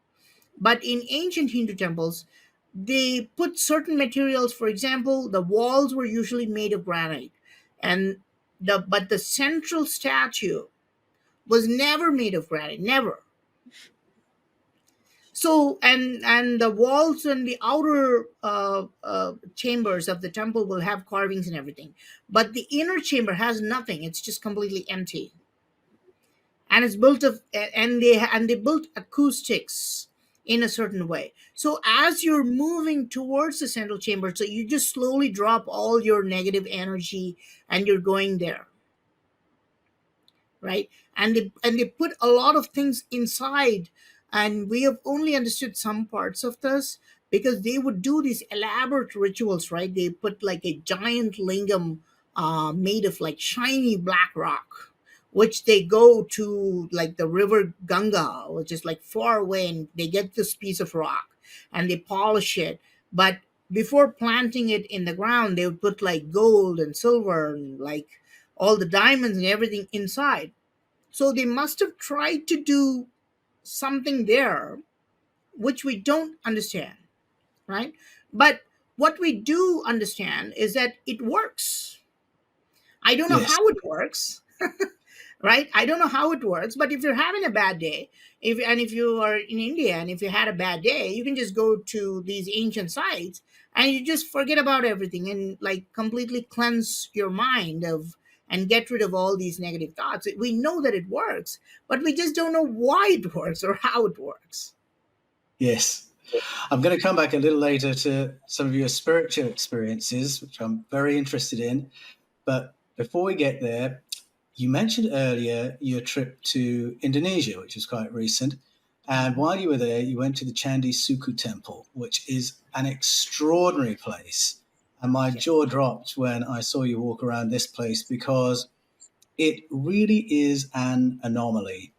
But in ancient Hindu temples, they put certain materials. For example, the walls were usually made of granite, and the central statue was never made of granite, never. So and the walls and the outer chambers of the temple will have carvings and everything, but the inner chamber has nothing. It's just completely empty, and it's built of and they built acoustics in a certain way. So as you're moving towards the central chamber, so you just slowly drop all your negative energy and you're going there, right? And they put a lot of things inside, and we have only understood some parts of this because they would do these elaborate rituals, right? They put like a giant lingam made of like shiny black rock, which they go to like the river Ganga, which is like far away, and they get this piece of rock and they polish it. But before planting it in the ground, they would put like gold and silver and like all the diamonds and everything inside. So they must have tried to do something there which we don't understand, right? But what we do understand is that it works. I don't know Yes. how it works, right? I don't know how it works, but if you're having a bad day, if you are in India and if you had a bad day, you can just go to these ancient sites and you just forget about everything and like completely cleanse your mind of and get rid of all these negative thoughts. We know that it works, but we just don't know why it works or how it works. Yes. I'm going to come back a little later to some of your spiritual experiences, which I'm very interested in. But before we get there, you mentioned earlier your trip to Indonesia, which was quite recent. And Mhm. while you were there, you went to the Chandisuku Temple, which is an extraordinary place. And my Yeah. jaw dropped when I saw you walk around this place because it really is an anomaly.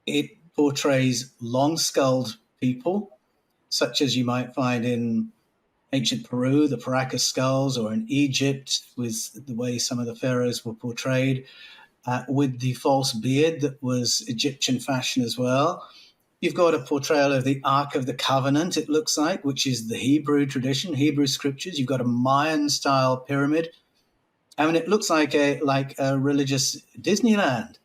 It portrays long skulled people, such as you might find in ancient Peru, the Paracas skulls, or in Egypt, with the way some of the pharaohs were portrayed, with the false beard that was Egyptian fashion as well. You've got a portrayal of the Ark of the Covenant, it looks like, which is the Hebrew tradition, Hebrew scriptures. You've got a Mayan-style pyramid. I mean, it looks like a religious Disneyland.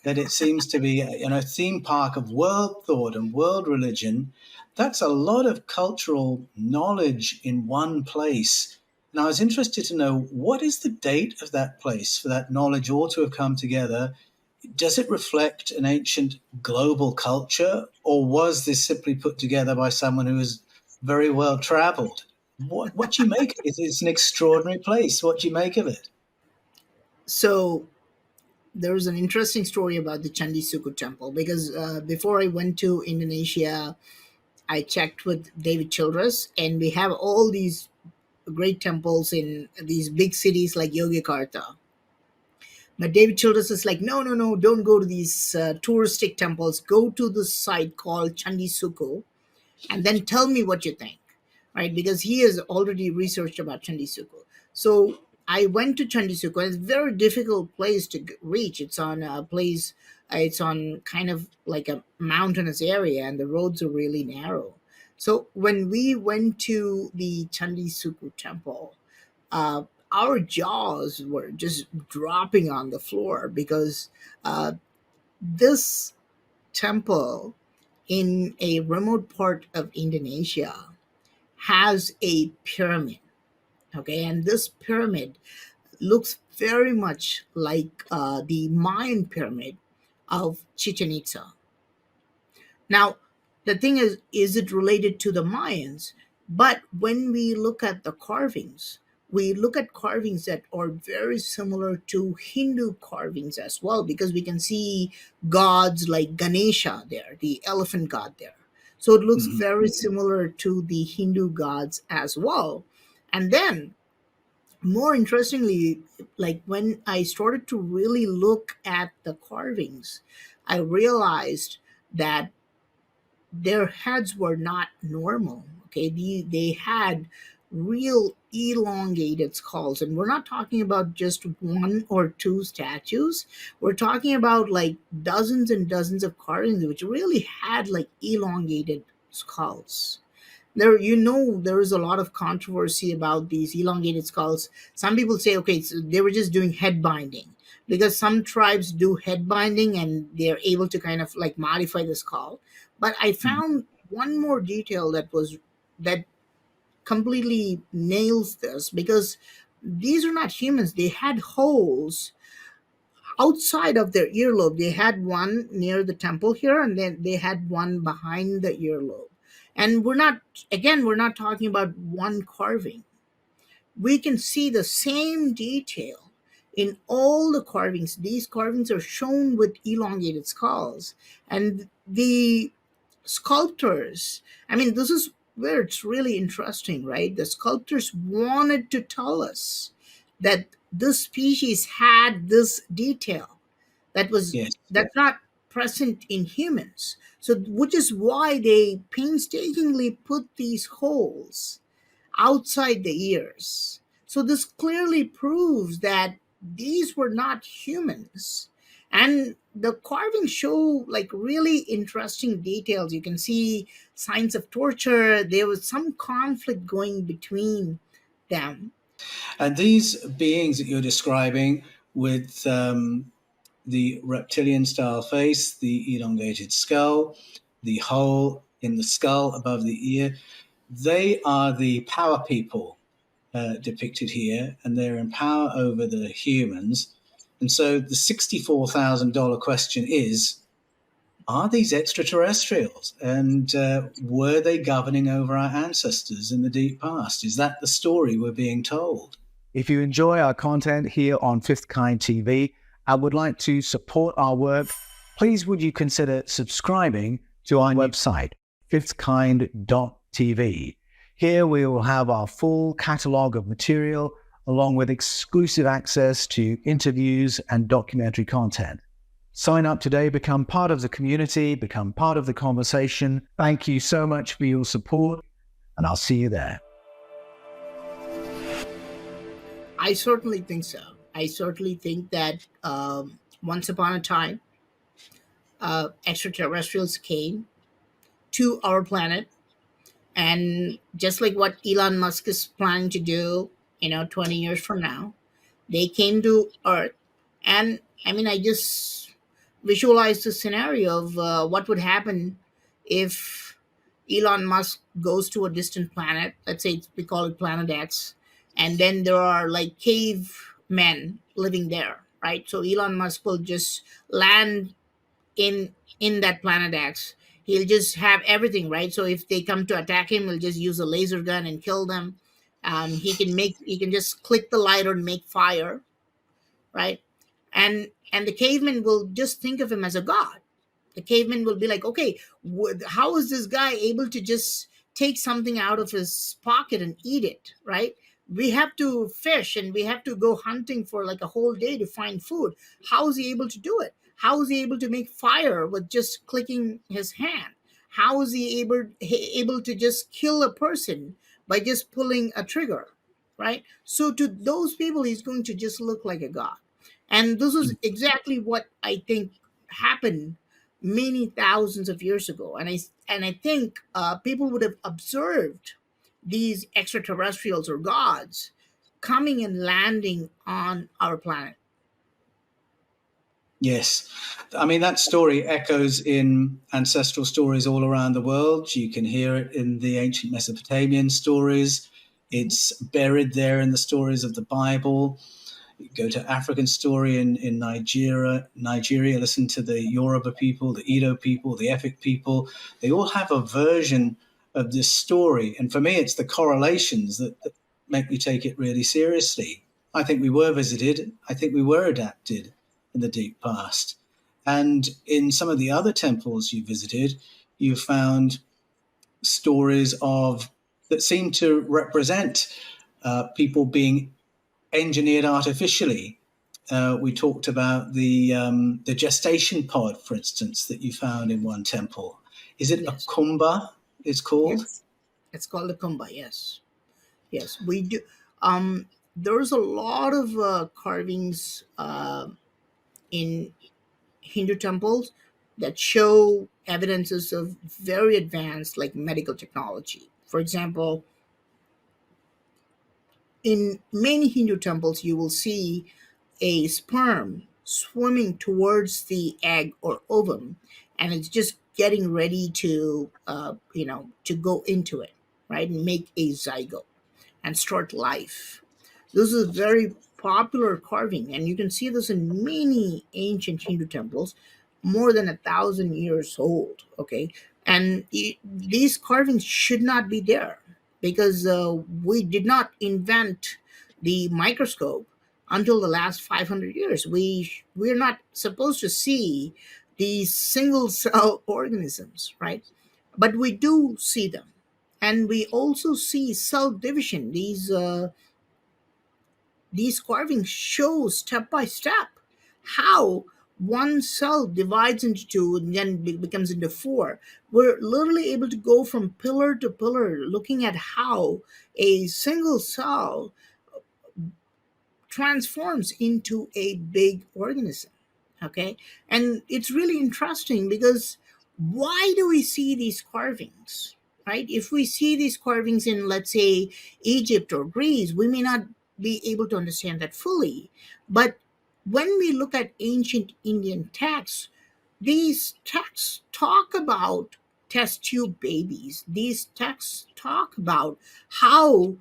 That it seems to be a theme park of world thought and world religion. That's a lot of cultural knowledge in one place. And I was interested to know, what is the date of that place for that knowledge all to have come together? Does it reflect an ancient global culture, or was this simply put together by someone who is very well traveled? What do you make of it? It's an extraordinary place. What do you make of it? So there's an interesting story about the Chandisuku Temple because before I went to Indonesia, I checked with David Childress, and we have all these great temples in these big cities like Yogyakarta. But David Childress is like, no, no, no, don't go to these touristic temples. Go to the site called Chandisuku and then tell me what you think, right? Because he has already researched about Chandisuku. So I went to Chandisuku, and it's a very difficult place to reach. It's on a place, it's on kind of like a mountainous area, and the roads are really narrow. So when we went to the Chandisuku temple, uh, our jaws were just dropping on the floor because uh, this temple in a remote part of Indonesia has a pyramid. Okay, and this pyramid looks very much like the Mayan pyramid of Chichen Itza. Now, the thing is it related to the Mayans? But when we look at the carvings, we look at carvings that are very similar to Hindu carvings as well, because we can see gods like Ganesha there, the elephant god there. So it looks Mhm. very similar to the Hindu gods as well. And then, more interestingly, like when I started to really look at the carvings, I realized that their heads were not normal. Okay, they had real elongated skulls, and we're not talking about just one or two statues. We're talking about like dozens and dozens of carvings which really had like elongated skulls. There, there is a lot of controversy about these elongated skulls. Some people say, okay, so they were just doing head binding, because some tribes do head binding and they're able to kind of like modify the skull. But I Mhm. found one more detail that completely nails this, because these are not humans. They had holes outside of their earlobe. They had one near the temple here, and then they had one behind the earlobe. And we're not talking about one carving. We can see the same detail in all the carvings. These carvings are shown with elongated skulls. And the sculptors, I mean, this is where it's really interesting, right? The sculptors wanted to tell us that this species had this detail Yes. that's not present in humans. So which is why they painstakingly put these holes outside the ears. So this clearly proves that these were not humans. And the carvings show like really interesting details. You can see signs of torture. There was some conflict going between them. And these beings that you're describing with the reptilian style face, the elongated skull, the hole in the skull above the ear, they are the power people depicted here, and they're in power over the humans. And so the $64,000 question is, are these extraterrestrials? And were they governing over our ancestors in the deep past? Is that the story we're being told? If you enjoy our content here on Fifth Kind TV and would like to support our work, please would you consider subscribing to our website, fifthkind.tv. Here we will have our full catalogue of material along with exclusive access to interviews and documentary content. Sign up today, become part of the community, become part of the conversation. Thank you so much for your support, and I'll see you there. I certainly think so. I certainly think that once upon a time, extraterrestrials came. to our planet, and just like what Elon Musk is planning to do, 20 years from now, they came to Earth. And I mean, I just visualized the scenario of what would happen if Elon Musk goes to a distant planet. Let's say we call it Planet X, and then there are like cave men living there, right? So Elon Musk will just land in that Planet X. He'll just have everything, right? So if they come to attack him, he'll just use a laser gun and kill them. He can just click the lighter and make fire, right? And the caveman will just think of him as a god. The caveman will be like, okay, how is this guy able to just take something out of his pocket and eat it, right? We have to fish and we have to go hunting for like a whole day to find food. How is he able to do it? How is he able to make fire with just clicking his hand? How is he able to just kill a person by just pulling a trigger, right? So to those people, he's going to just look like a god. And this is exactly what I think happened many thousands of years ago. And I think people would have observed these extraterrestrials or gods coming and landing on our planet. Yes. I mean, that story echoes in ancestral stories all around the world. You can hear it in the ancient Mesopotamian stories. It's buried there in the stories of the Bible. You go to African story in Nigeria, listen to the Yoruba people, the Edo people, the Efik people. They all have a version of this story. And for me, it's the correlations that make me take it really seriously. I think we were visited. I think we were adapted in the deep past. And in some of the other temples you visited, you found stories of that seem to represent people being engineered artificially. We talked about the gestation pod, for instance, that you found in one temple. Is it a Yes. kumba? It's called. Yes. It's called the Kumba. Yes. Yes. We do. There's a lot of carvings in Hindu temples that show evidences of very advanced, like medical technology. For example, in many Hindu temples, you will see a sperm swimming towards the egg or ovum, and it's just getting ready to go into it, right, and make a zygote and start life. This is a very popular carving, and you can see this in many ancient Hindu temples, more than 1,000 years old. Okay, and these carvings should not be there because we did not invent the microscope until the last 500 years. We're not supposed to see these single cell organisms, right? But we do see them, and we also see cell division. These carvings show step by step how one cell divides into two and then becomes into four. We're literally able to go from pillar to pillar, looking at how a single cell transforms into a big organism. Okay, and it's really interesting because why do we see these carvings, right? If we see these carvings in, let's say, Egypt or Greece, we may not be able to understand that fully. But when we look at ancient Indian texts, these texts talk about test tube babies. These texts talk about how,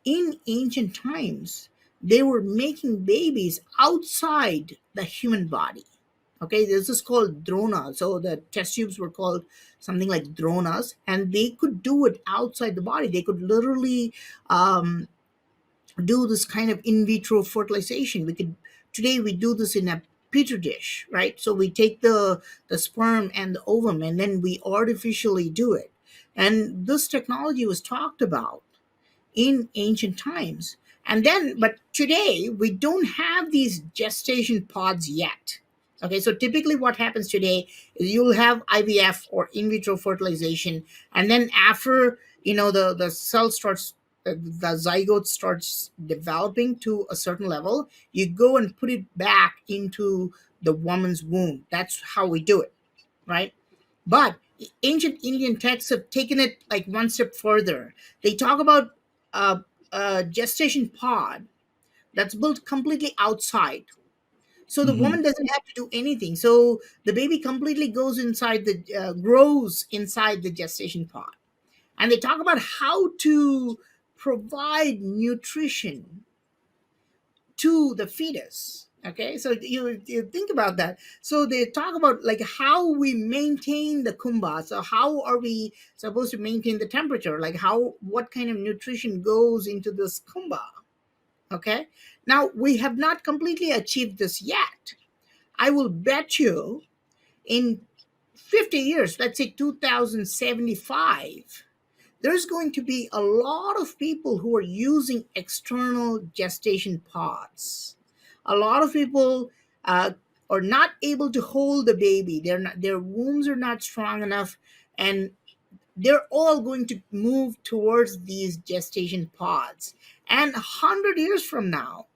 in ancient times, they were making babies outside the human body. Okay, this is called drona. So the test tubes were called something like dronas, and they could do it outside the body. They could literally do this kind of in vitro fertilization. Today we do this in a petri dish, right? So we take the sperm and the ovum, and then we artificially do it. And this technology was talked about in ancient times. And then, but today, we don't have these gestation pods yet. Okay, so typically what happens today is you'll have IVF or in vitro fertilization, and then after the cell starts, the zygote starts developing to a certain level, you go and put it back into the woman's womb. That's how we do it, right? But Ancient Indian texts have taken it like one step further. They talk about a gestation pod that's built completely outside. So the Hmm. woman doesn't have to do anything. So the baby completely goes inside grows inside the gestation pod. And they talk about how to provide nutrition to the fetus. Okay, so you think about that. So they talk about like how we maintain the kumbha. So how are we supposed to maintain the temperature? Like how what kind of nutrition goes into this kumbha? Okay, now we have not completely achieved this yet. I will bet you in 50 years, let's say 2075, there's going to be a lot of people who are using external gestation pods. A lot of people are not able to hold the baby. Their wombs are not strong enough, and they're all going to move towards these gestation pods. And 100 years from now,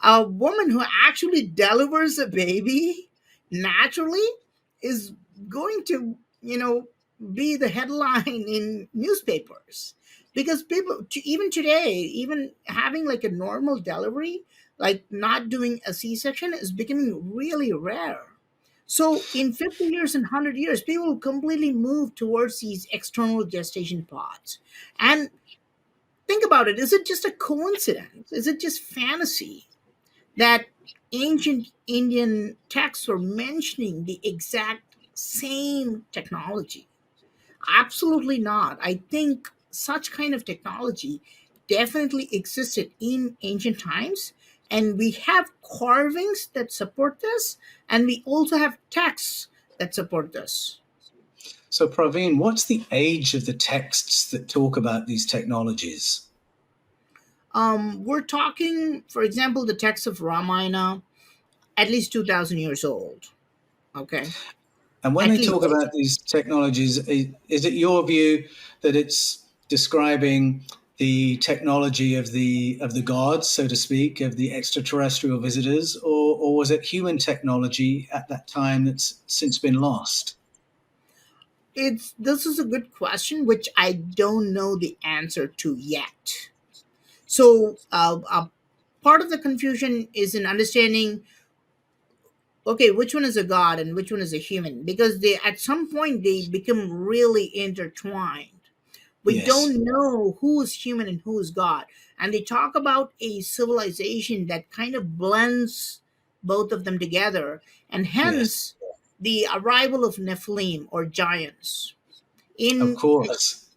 a woman who actually delivers a baby naturally is going to be the headline in newspapers, because people even today, even having like a normal delivery, like not doing a c-section, is becoming really rare. So in 50 years and 100 years, people will completely move towards these external gestation pods. And think about it, is it just a coincidence, is it just fantasy that ancient Indian texts were mentioning the exact same technology? Absolutely not. I think such kind of technology definitely existed in ancient times, and we have carvings that support this, and we also have texts that support this. So, Praveen, what's the age of the texts that talk about these technologies? We're talking, for example, the text of Ramayana, at least 2,000 years old. Okay, And when at they least. talk about these technologies, is it your view that it's describing the technology of the gods, so to speak, of the extraterrestrial visitors, or was it human technology at that time that's since been lost? It's This is a good question which I don't know the answer to yet. So part of the confusion is in understanding, okay, which one is a god and which one is a human, because they at some point they become really intertwined. We Yes. don't know who is human and who is god, and they talk about a civilization that kind of blends both of them together, and Yes. hence the arrival of Nephilim or giants Of in course.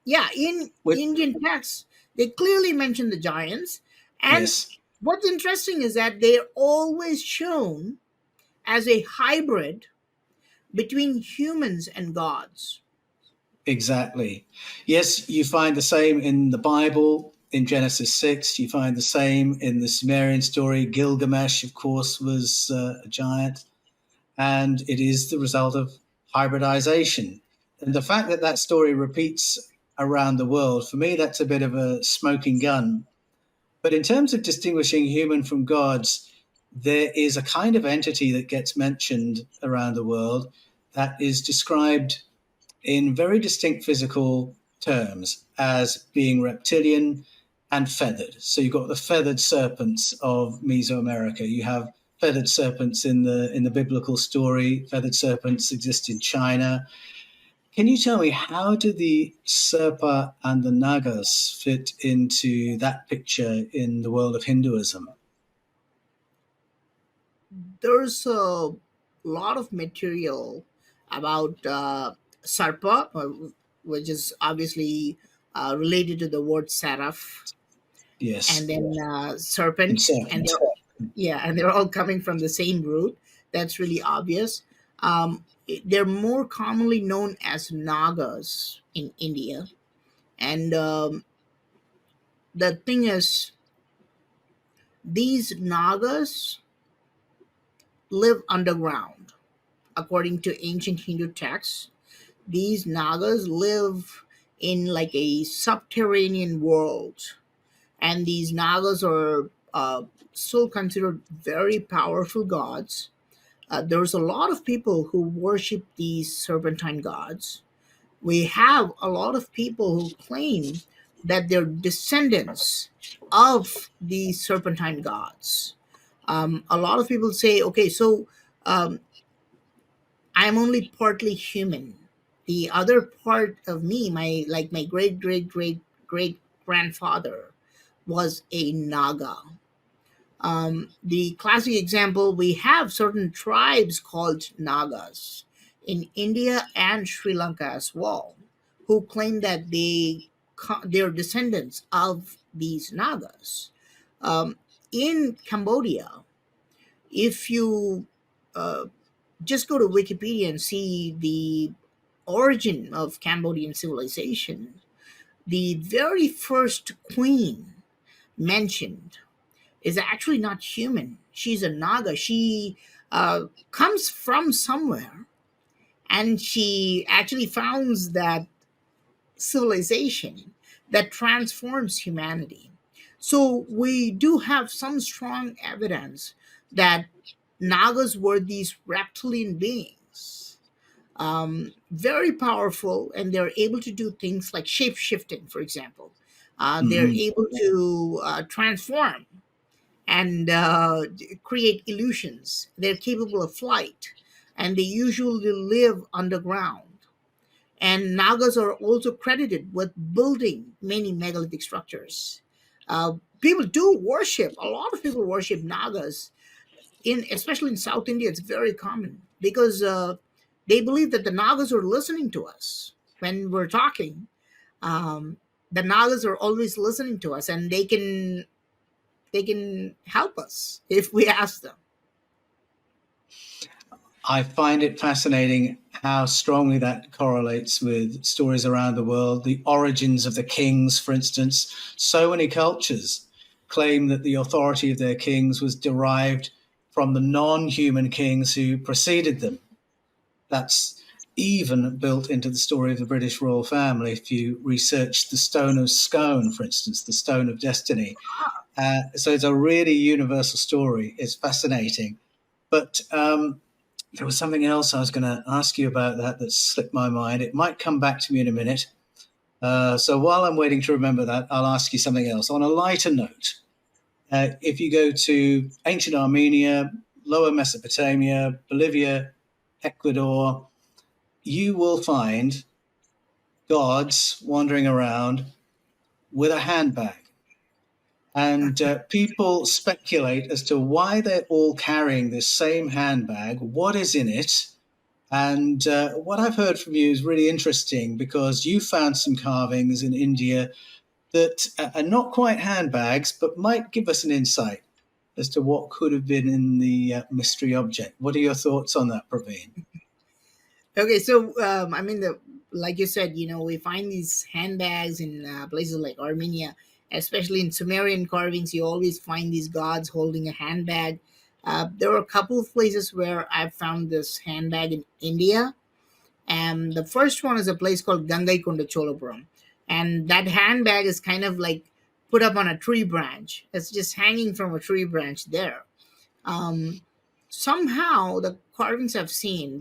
yeah, in With, Indian texts they clearly mention the giants. And yes. what's interesting is that they're always shown as a hybrid between humans and gods. Exactly. Yes, you find the same in the Bible, in Genesis 6. You find the same in the Sumerian story. Gilgamesh, of course, was a giant, and it is the result of hybridization. And the fact that that story repeats around the world, for me, that's a bit of a smoking gun. But in terms of distinguishing human from gods, there is a kind of entity that gets mentioned around the world that is described in very distinct physical terms as being reptilian and feathered. So you've got the feathered serpents of Mesoamerica. You have feathered serpents in the biblical story. Feathered serpents exist in China. Can you tell me, how do the Serpa and the Nagas fit into that picture in the world of Hinduism? There's a lot of material about sarpa, which is obviously related to the word seraph, and Yes, then and serpent, and serpent. yeah, and they're all coming from the same root. That's really obvious. They're more commonly known as nagas in India, and the thing is, these nagas live underground. According to ancient Hindu texts, these nagas live in like a subterranean world, and these nagas are still considered very powerful gods. There's a lot of people who worship these serpentine gods. We have a lot of people who claim that they're descendants of the serpentine gods. A lot of people say, okay, so um, I'm only partly human. The other part of me, my great great great great grandfather, was a Naga. The classic example, we have certain tribes called Nagas in India and Sri Lanka as well, who claim that they're descendants of these Nagas. Um, in Cambodia, if you uh, just go to Wikipedia and see the origin of Cambodian civilization, the very first queen mentioned is actually not human. She's a Naga. She comes from somewhere, and she actually founds that civilization that transforms humanity. So we do have some strong evidence that Nagas were these reptilian beings, very powerful, and they're able to do things like shape shifting, for example. They're Hmm. able to transform and create illusions. They're capable of flight, and they usually live underground. And Nagas are also credited with building many megalithic structures. People do worship. A lot of people worship Nagas especially in South India. It's very common because they believe that the Nagas are listening to us when we're talking. Um, the Nagas are always listening to us, and they can help us if we ask them. I find it fascinating how strongly that correlates with stories around the world. The origins of the kings, for instance, so many cultures claim that the authority of their kings was derived from the non human kings who preceded them. That's even built into the story of the British royal family. If you research the Stone of Scone, for instance, the Stone of Destiny. So it's a really universal story. It's fascinating. But there was something else I was going to ask you about that slipped my mind. It might come back to me in a minute. So while I'm waiting to remember that, I'll ask you something else. On a lighter note, if you go to ancient Armenia, Lower Mesopotamia, Bolivia, Ecuador, you will find gods wandering around with a handbag. And people speculate as to why they're all carrying this same handbag, what is in it. And what I've heard from you is really interesting because you found some carvings in India that are not quite handbags, but might give us an insight as to what could have been in the mystery object. What are your thoughts on that, Praveen? Okay, so I mean, like you said, we find these handbags in places like Armenia, especially in Sumerian carvings. You always find these gods holding a handbag. There are a couple of places where I've found this handbag in India, and the first one is a place called Gangaikunda Cholapuram, and that handbag is kind of like put up on a tree branch. It's just hanging from a tree branch there. Um, Somehow the carvings I've seen,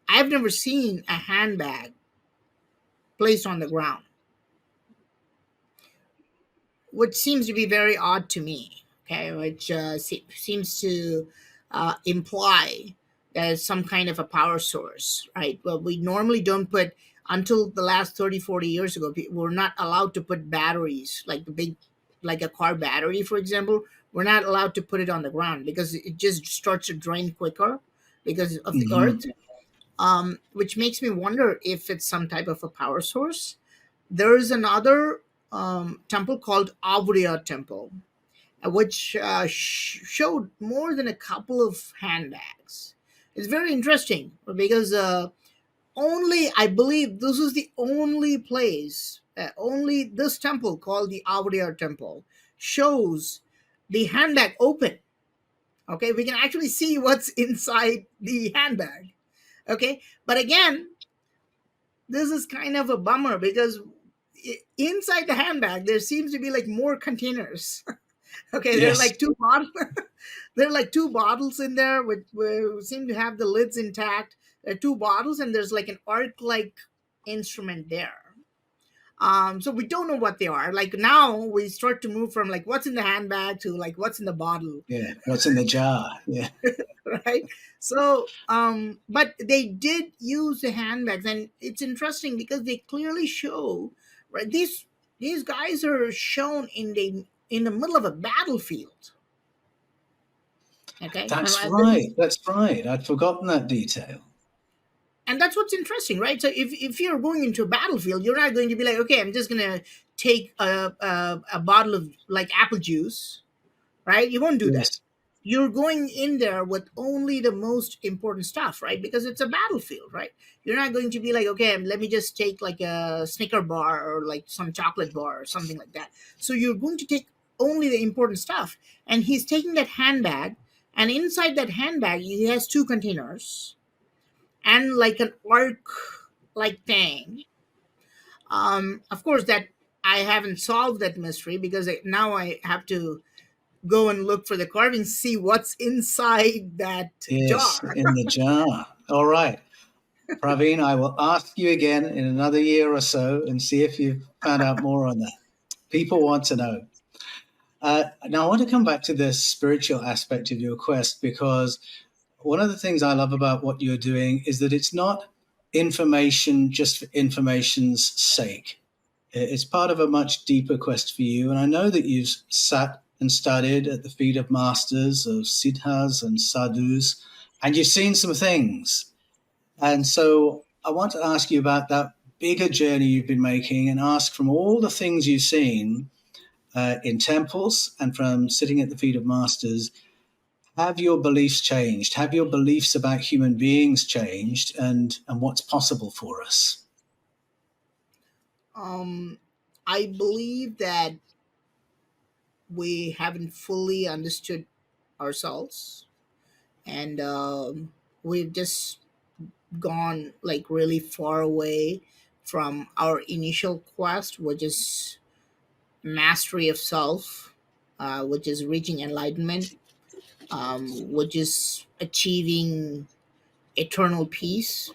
I've never seen a handbag placed on the ground, which seems to be very odd to me. Okay, which seems to imply there's some kind of a power source, right? Well, we normally don't put, until the last 30, 40 years ago, we're not allowed to put batteries, like the big, like a car battery, for example. We're not allowed to put it on the ground because it just starts to drain quicker because of the Mm-hmm. earth. Which makes me wonder if it's some type of a power source. There is another temple called Avriya Temple, which showed more than a couple of handbags. It's very interesting because only, I believe, this is the only place, only this temple called the Avriya Temple shows the handbag open. Okay, we can actually see what's inside the handbag. Okay, but again, this is kind of a bummer because inside the handbag there seems to be like more containers. Okay, there are Yes. like two bottles. There are like two bottles in there, which seem to have the lids intact. There are two bottles, and there's like an arc-like instrument there. So we don't know what they are. Like now, we start to move from like what's in the handbag to like what's in the bottle, Yeah. What's in the jar? Yeah. right? So, but they did use the handbags, and it's interesting because they clearly show, right? These guys are shown in the middle of a battlefield. Okay, That's right. That's right. I'd forgotten that detail. and that's what's interesting, right? So if you're going into a battlefield, you're not going to be like, okay, I'm just gonna take a bottle of like apple juice, right? You won't do that. Yes. You're going in there with only the most important stuff, right? Because it's a battlefield, right? You're not going to be like, okay, let me just take like a Snicker bar or like some chocolate bar or something like that. So you're going to take only the important stuff. And he's taking that handbag, and inside that handbag, he has two containers and like an arc like thing. Of course, that I haven't solved that mystery because now I have to go and look for the carvings, see what's inside that Yes. jar. In the jar. All right. Praveen, I will ask you again in another year or so and see if you've found out more on that. People want to know. Now, I want to come back to the spiritual aspect of your quest because one of the things I love about what you're doing is that it's not information just for information's sake. It's part of a much deeper quest for you. And I know that you've sat and studied at the feet of masters, of siddhas and sadhus, and you've seen some things. And so I want to ask you about that bigger journey you've been making and ask from all the things you've seen in temples and from sitting at the feet of masters, have your beliefs changed? Have your beliefs about human beings changed and what's possible for us? um, I believe that we haven't fully understood ourselves, and we've just gone like really far away from our initial quest, which is mastery of self, which is reaching enlightenment, which is achieving eternal peace.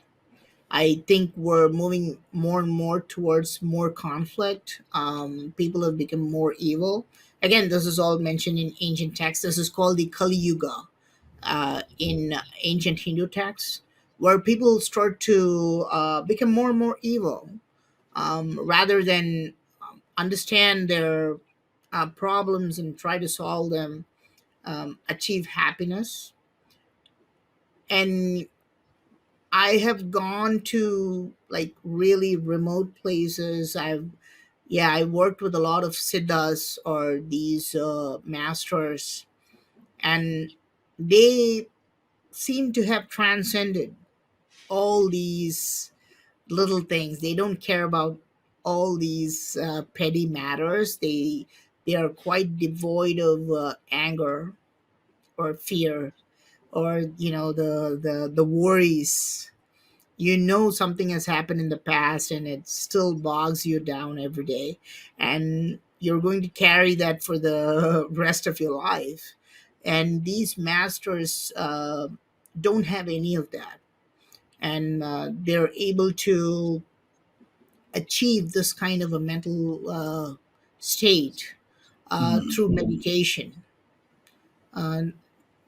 I think we're moving more and more towards more conflict. People have become more evil. Again, this is all mentioned in ancient texts. This is called the Kali Yuga in ancient Hindu texts, where people start to become more and more evil rather than understand their problems and try to solve them, achieve happiness. And I have gone to like really remote places. I worked with a lot of siddhas or these masters, and they seem to have transcended all these little things. They don't care about all these petty matters. They are quite devoid of anger or fear or the worries. Something has happened in the past and it still bogs you down every day, and you're going to carry that for the rest of your life. And these masters don't have any of that, and they're able to achieve this kind of a mental state Mm, through meditation. Uh,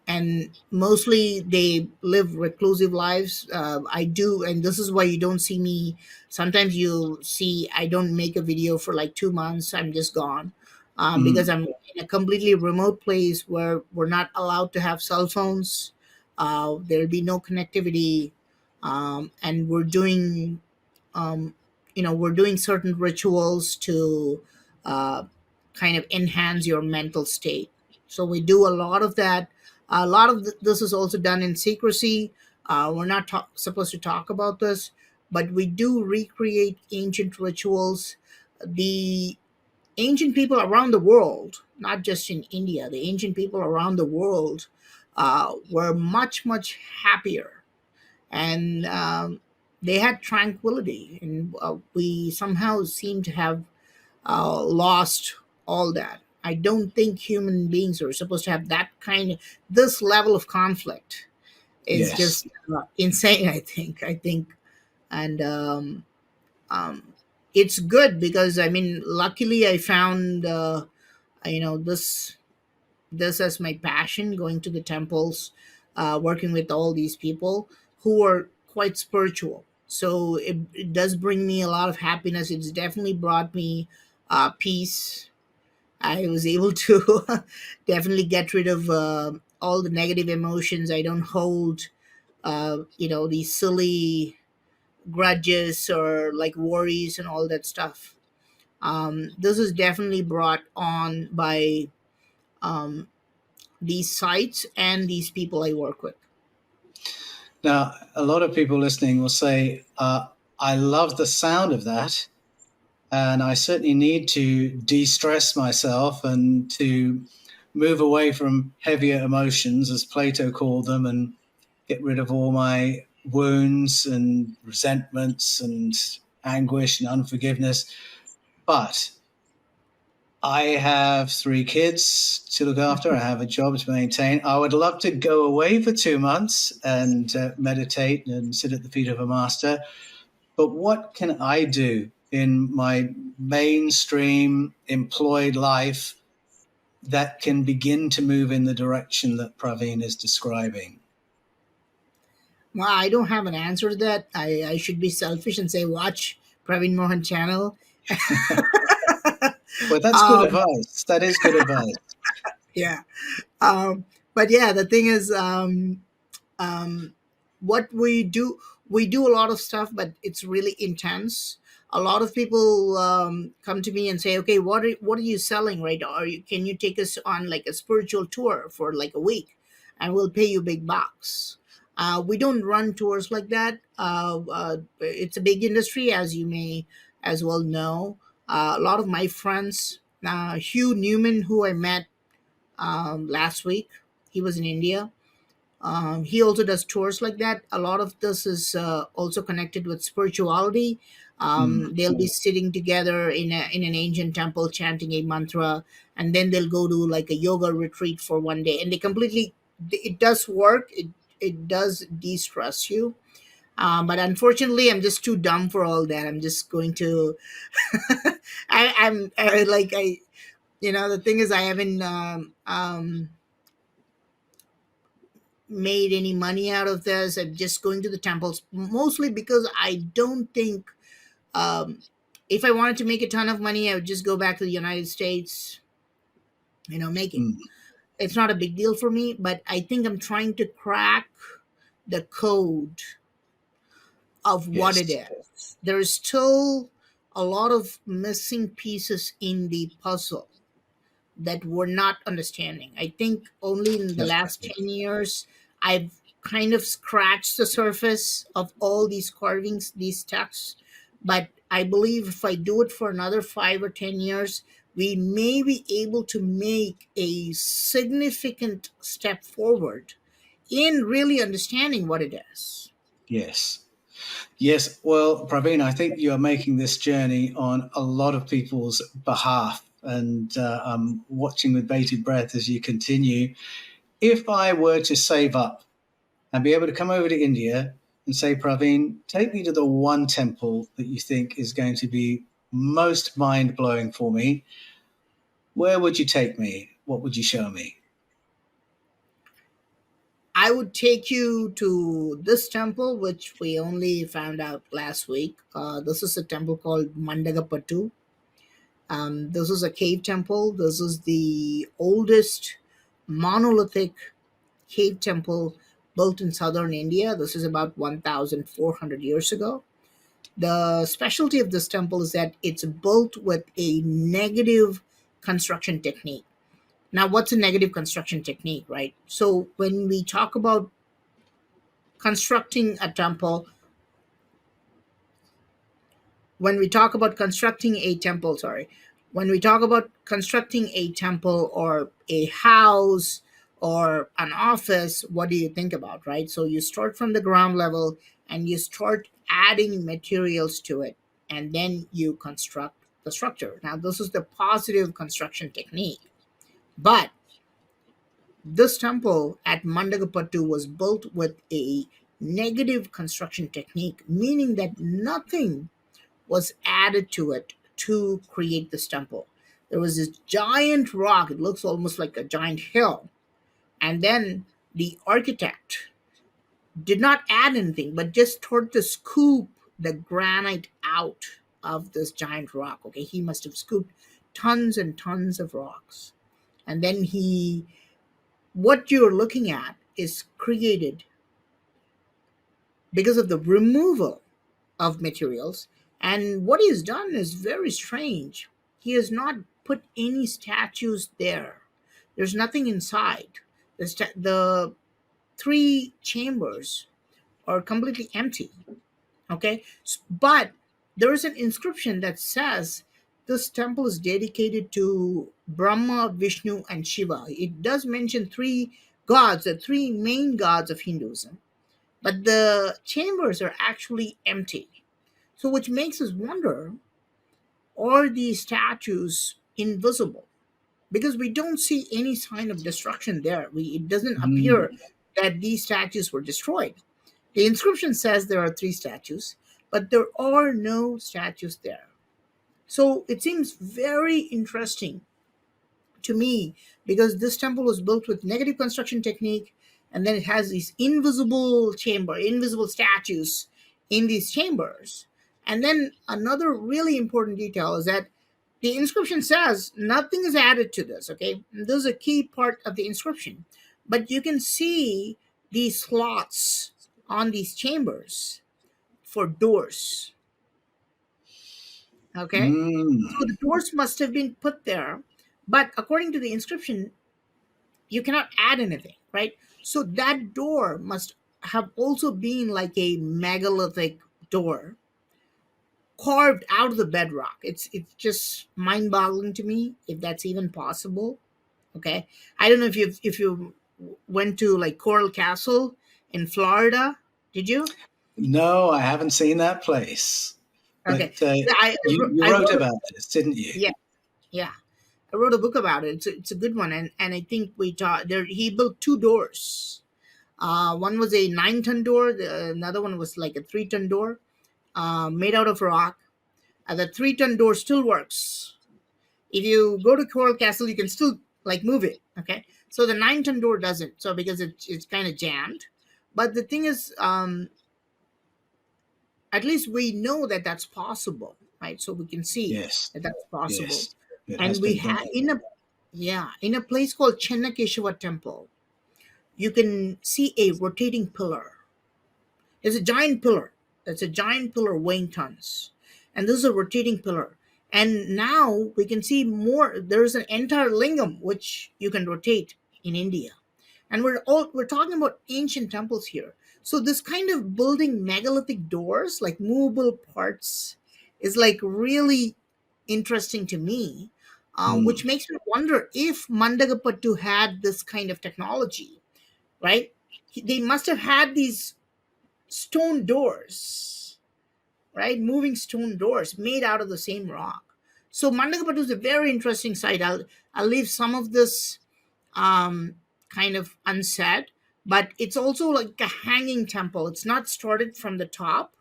and mostly they live reclusive lives. I do, and this is why you don't see me. Sometimes you see I don't make a video for like 2 months. I'm just gone because mm, I'm in a completely remote place where we're not allowed to have cell phones. There'll be no connectivity, and um, we're doing certain rituals to uh, kind of enhance your mental state. So we do a lot of that. A lot of this is also done in secrecy. We're not supposed to talk about this, but we do recreate ancient rituals. The ancient people around the world, not just in India, the ancient people around the world were much, much happier, and they had tranquility. And we somehow seem to have lost all that. I don't think human beings are supposed to have that kind of this level of conflict. Is Yes. just insane. I think, and um, it's good because I mean, luckily I found this as my passion, going to the temples, working with all these people who are quite spiritual. So it does bring me a lot of happiness. It's definitely brought me peace. I was able to definitely get rid of all the negative emotions. I don't hold, these silly grudges or like worries and all that stuff. This is definitely brought on by um, these sites and these people I work with. Now, a lot of people listening will say, I love the sound of that. And I certainly need to de stress myself and to move away from heavier emotions, as Plato called them, and get rid of all my wounds and resentments and anguish and unforgiveness. But I have three kids to look after. I have a job to maintain. I would love to go away for 2 months and meditate and sit at the feet of a master. But what can I do in my mainstream employed life that can begin to move in the direction that Praveen is describing? Well, I don't have an answer to that. I should be selfish and say watch Praveen Mohan channel. Well, that's good um, advice. That is good advice. yeah. But yeah, the thing is, um, what we do a lot of stuff, but it's really intense. A lot of people come to me and say, okay, what are you selling, right? Can you take us on like a spiritual tour for like a week and we'll pay you big bucks. We don't run tours like that. It's a big industry, as you may as well know. A lot of my friends, Hugh Newman, who I met last week, he was in India. He also does tours like that. A lot of this is also connected with spirituality. Mm, They'll be sitting together in an ancient temple chanting a mantra, and then they'll go to like a yoga retreat for one day. And they completely, it does work. It does de-stress you. But unfortunately, I'm just too dumb for all that. I'm just going to. The thing is, I haven't made any money out of this. I'm just going to the temples mostly because I don't think, um, if I wanted to make a ton of money, I would just go back to the United States, make it. mm, It's not a big deal for me, but I think I'm trying to crack the code of what it yes. is. There's still a lot of missing pieces in the puzzle that we're not understanding. I think only in the Yep. last 10 years, I've kind of scratched the surface of all these carvings, these texts. But I believe if I do it for another 5 or 10 years, we may be able to make a significant step forward in really understanding what it is. Yes. Yes. Well, Praveen, I think you are making this journey on a lot of people's behalf. And I'm watching with bated breath as you continue. If I were to save up and be able to come over to India and say, Praveen, take me to the one temple that you think is going to be most mind blowing for me, where would you take me? What would you show me? I would take you to this temple, which we only found out last week. This is a temple called Mandagapattu. This is a cave temple. This is the oldest monolithic cave temple built in southern India. This is about 1,400 years ago. The specialty of this temple is that it's built with a negative construction technique. Now, what's a negative construction technique, right? So, constructing a temple, when we talk about constructing a temple, sorry, when we talk about constructing a temple or a house or an office, what do you think about, right? So you start from the ground level and you start adding materials to it, and then you construct the structure. Now, this is the positive construction technique. But this temple at Mandagapattu was built with a negative construction technique, meaning that nothing was added to it to create this temple. There was this giant rock, it looks almost like a giant hill. And then the architect did not add anything, but just started to scoop the granite out of this giant rock. Okay, he must have scooped tons and tons of rocks. And then what you're looking at is created because of the removal of materials. And what he's done is very strange. He has not put any statues there. There's nothing inside. The three chambers are completely empty. Okay, but there is an inscription that says this temple is dedicated to Brahma, Vishnu, and Shiva. It does mention three gods, the three main gods of Hinduism, but the chambers are actually empty. So, which makes us wonder, are these statues invisible? Because we don't see any sign of destruction there. It doesn't appear that these statues were destroyed. The inscription says there are three statues, but there are no statues there. So it seems very interesting to me because this temple was built with negative construction technique, and then it has these invisible statues in these chambers. And then another really important detail is that the inscription says nothing is added to this. Okay, this is a key part of the inscription, but you can see these slots on these chambers for doors. Okay, so the doors must have been put there, but according to the inscription, you cannot add anything, right? So that door must have also been like a megalithic door carved out of the bedrock. It's just mind-boggling to me if that's even possible. Okay, I don't know if you went to like Coral Castle in Florida. Did you? No, I haven't seen that place. Okay, But you I wrote wrote. about this, didn't you? Yeah, yeah. I wrote a book about it. It's a good one, and I think we taught there. He built two doors. One was a 9-ton door. Another one was like a 3-ton door, made out of rock. And the 3-ton door still works. If you go to Coral Castle, you can still like move it. Okay, so the 9-ton door doesn't. So because it's kind of jammed. But the thing is, at least we know that that's possible, right? So we can see Yes, that that's possible. yes, it has And we been done. have in a place called Chennakeshava Temple, you can see a rotating pillar. It's a giant pillar. It's a giant pillar weighing tons. And this is a rotating pillar. And now we can see more. There's an entire lingam which you can rotate in India. And we're talking about ancient temples here. So this kind of building megalithic doors, like movable parts, is like really interesting to me, which makes me wonder if Mandagapattu had this kind of technology, right? They must have had these stone doors, right? Moving stone doors made out of the same rock. So Mandagapattu is a very interesting site. I'll leave some of this kind of unsaid, but it's also like a hanging temple. It's not started from the top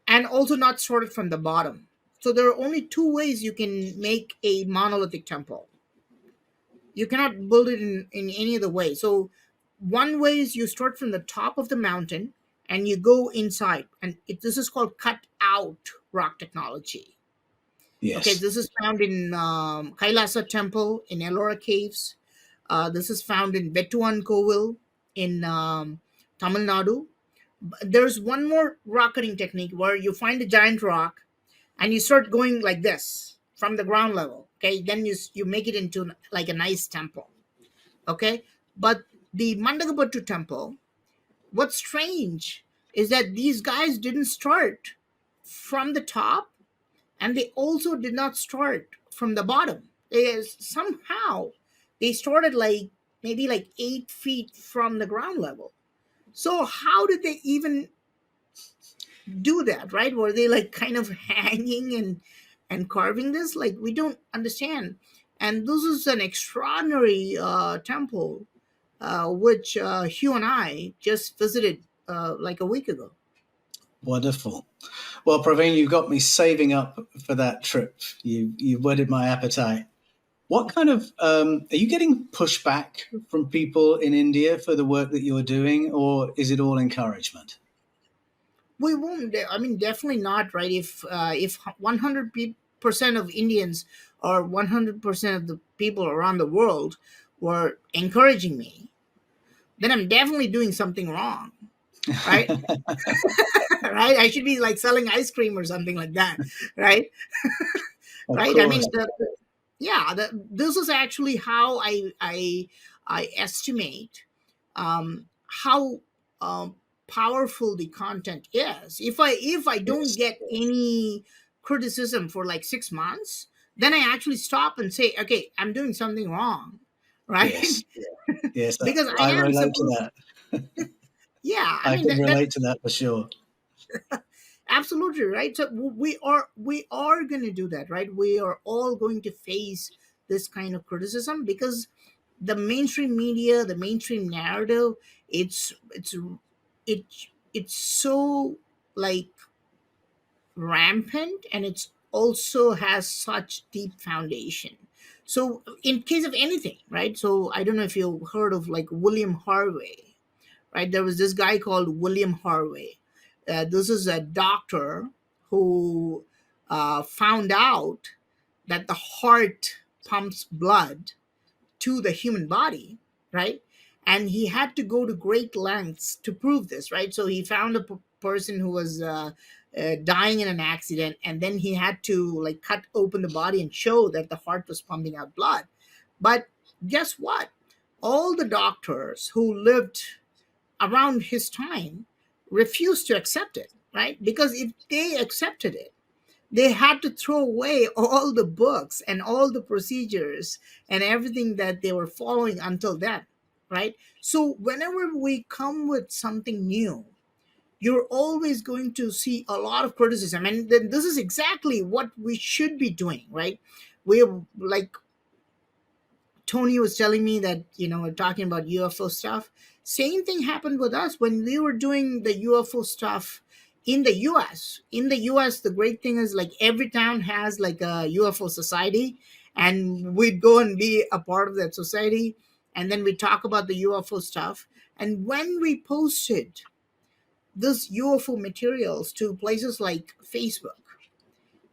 and also not started from the bottom. So there are only two ways you can make a monolithic temple. You cannot build it in any other way. So one way is you start from the top of the mountain and you go inside, and this is called cut out rock technology. Okay, Yes, this is found in Kailasa Temple in Ellora Caves. This is found in Betuan Kovil in Tamil Nadu. There's one more rock cutting technique where you find a giant rock and you start going like this from the ground level. Okay, then you make it into like a nice temple. Okay, but the Mandagapattu temple, what's strange is that these guys didn't start from the top, and they also did not start from the bottom. Somehow they started like maybe like 8 feet from the ground level. So how did they even do that, right? Were they like kind of hanging and carving this? Like we don't understand. And this is an extraordinary temple, which Hugh and I just visited like a week ago. Wonderful. Well, Praveen, you've got me saving up for that trip. You whetted my appetite. What kind of are you getting pushback from people in India for the work that you're doing, or is it all encouragement? We won't. I mean, definitely not, right? If 100% of Indians or 100% of the people around the world were encouraging me, then I'm definitely doing something wrong, right? Right? I should be like selling ice cream or something like that, right? Of Right? I course. mean, yeah, this is actually how I estimate how powerful the content is. If I don't Yes. get any criticism for like 6 months, then I actually stop and say, okay, I'm doing something wrong, right? Yes. Yes. Because I I am relate to supposed. that. Yeah, I I mean can that relate to that for sure. absolutely right. So we are going to do that, right? We are all going to face this kind of criticism because the mainstream media, the mainstream narrative, it's it it's so like rampant, and it's also has such deep foundation. So in case of anything, right? So I don't know if you've heard of like William Harvey, right? There was this guy called William Harvey. This is a doctor who found out that the heart pumps blood to the human body, right? And he had to go to great lengths to prove this, right? So he found a person who was dying in an accident, and then he had to like cut open the body and show that the heart was pumping out blood. But guess what? All the doctors who lived around his time refused to accept it, right? Because if they accepted it, they had to throw away all the books and all the procedures and everything that they were following until then, right? So whenever we come with something new, you're always going to see a lot of criticism, and then this is exactly what we should be doing, right? We're like, Tony was telling me that, we're talking about UFO stuff. Same thing happened with us when we were doing the UFO stuff in the US. In the US, the great thing is like every town has like a UFO society, and we'd go and be a part of that society, and then we talk about the UFO stuff. And when we posted this UFO materials to places like Facebook,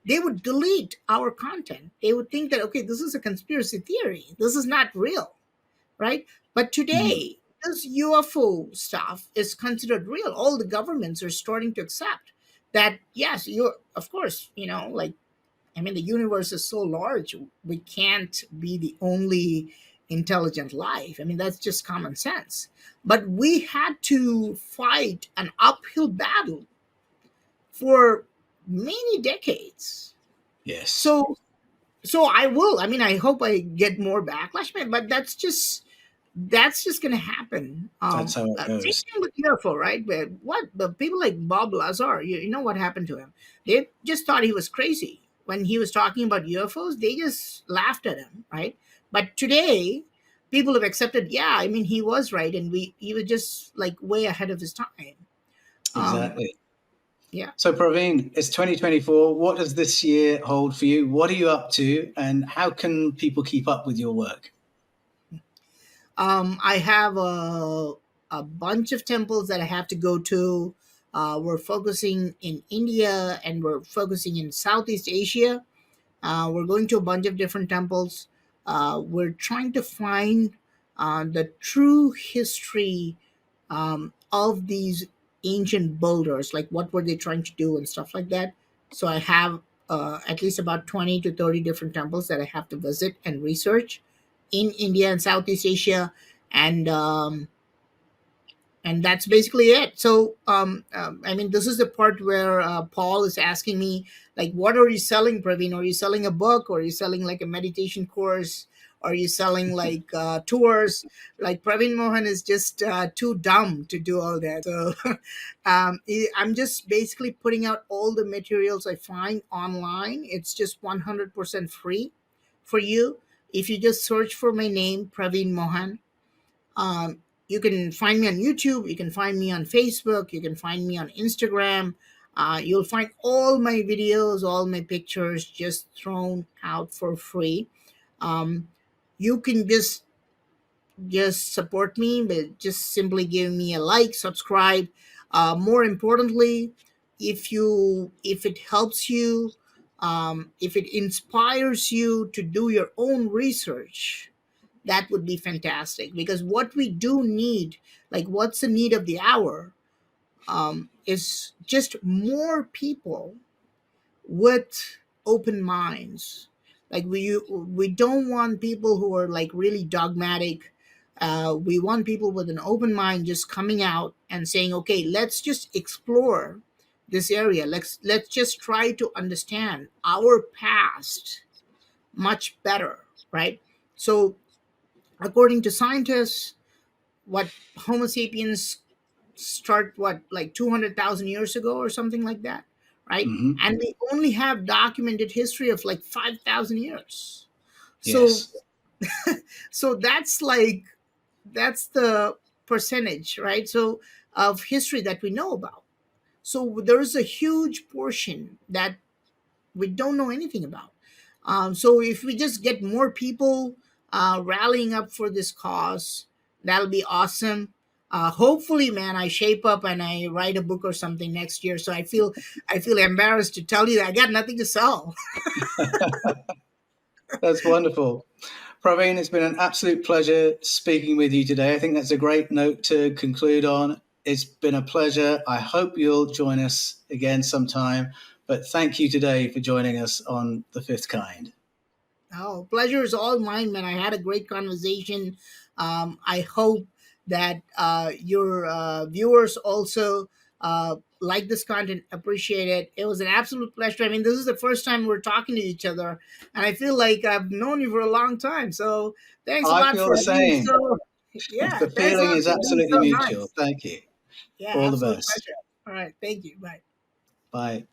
they would delete our content. They would think that, okay, this is a conspiracy theory. This is not real, right? But Mm. today, this UFO stuff is considered real. All the governments are starting to accept that, yes, of course, like, I mean, the universe is so large, we can't be the only intelligent life. I mean, that's just common sense. But we had to fight an uphill battle for many decades. Yes. So I will. I mean, I hope I get more backlash, man. But that's just going to happen. That's how it Same goes. thing with UFO, right? But what the people like Bob Lazar, you know what happened to him? They just thought he was crazy when he was talking about UFOs. They just laughed at him, right? But today, people have accepted. Yeah, I mean, he was right, and he was just like way ahead of his time. Um, Exactly. yeah. So, Praveen, it's 2024. What does this year hold for you? What are you up to, and how can people keep up with your work? I have a bunch of temples that I have to go to. We're focusing in India, and we're focusing in Southeast Asia. We're going to a bunch of different temples. We're trying to find the true history of these ancient builders, like what were they trying to do and stuff like that. So I have at least about 20 to 30 different temples that I have to visit and research in India and Southeast Asia. And um, and that's basically it. So I mean, this is the part where Paul is asking me, like, what are you selling, Praveen? Are you selling a book, or are you selling like a meditation course? Are you selling like tours? Like, Praveen Mohan is just too dumb to do all that. So I'm just basically putting out all the materials I find online. It's just 100% free for you. If you just search for my name, Praveen Mohan, you can find me on YouTube, you can find me on Facebook, you can find me on Instagram. You'll find all my videos, all my pictures just thrown out for free. Um, you can just support me, but just simply give me a like, subscribe. More importantly, if it helps you, if it inspires you to do your own research, that would be fantastic. Because what we do need, like what's the need of the hour, is just more people with open minds. Like we don't want people who are like really dogmatic. We want people with an open mind just coming out and saying, okay, let's just explore this area. Let's just try to understand our past much better, right? So according to scientists, what Homo sapiens start, what, like 200,000 years ago or something like that, right? Hmm. And we only have documented history of like 5,000 years. So Yes. so that's like, that's the percentage, right? So of history that we know about. So there is a huge portion that we don't know anything about. So if we just get more people rallying up for this cause, that'll be awesome. Hopefully, man, I shape up and I write a book or something next year. So I feel embarrassed to tell you that I got nothing to sell. That's wonderful. Praveen, it's been an absolute pleasure speaking with you today. I think that's a great note to conclude on. It's been a pleasure. I hope you'll join us again sometime. But thank you today for joining us on The Fifth Kind. Oh, pleasure is all mine, man. I had a great conversation. I hope that your viewers also like this content, appreciate it. It was an absolute pleasure. I mean, this is the first time we're talking to each other, and I feel like I've known you for a long time. So thanks a I lot feel for the being same. so, yeah, The thanks a feeling lot is for being absolutely so mutual. nice. Thank you. Yeah, All the absolute best. pleasure. All right. Thank you. Bye. Bye.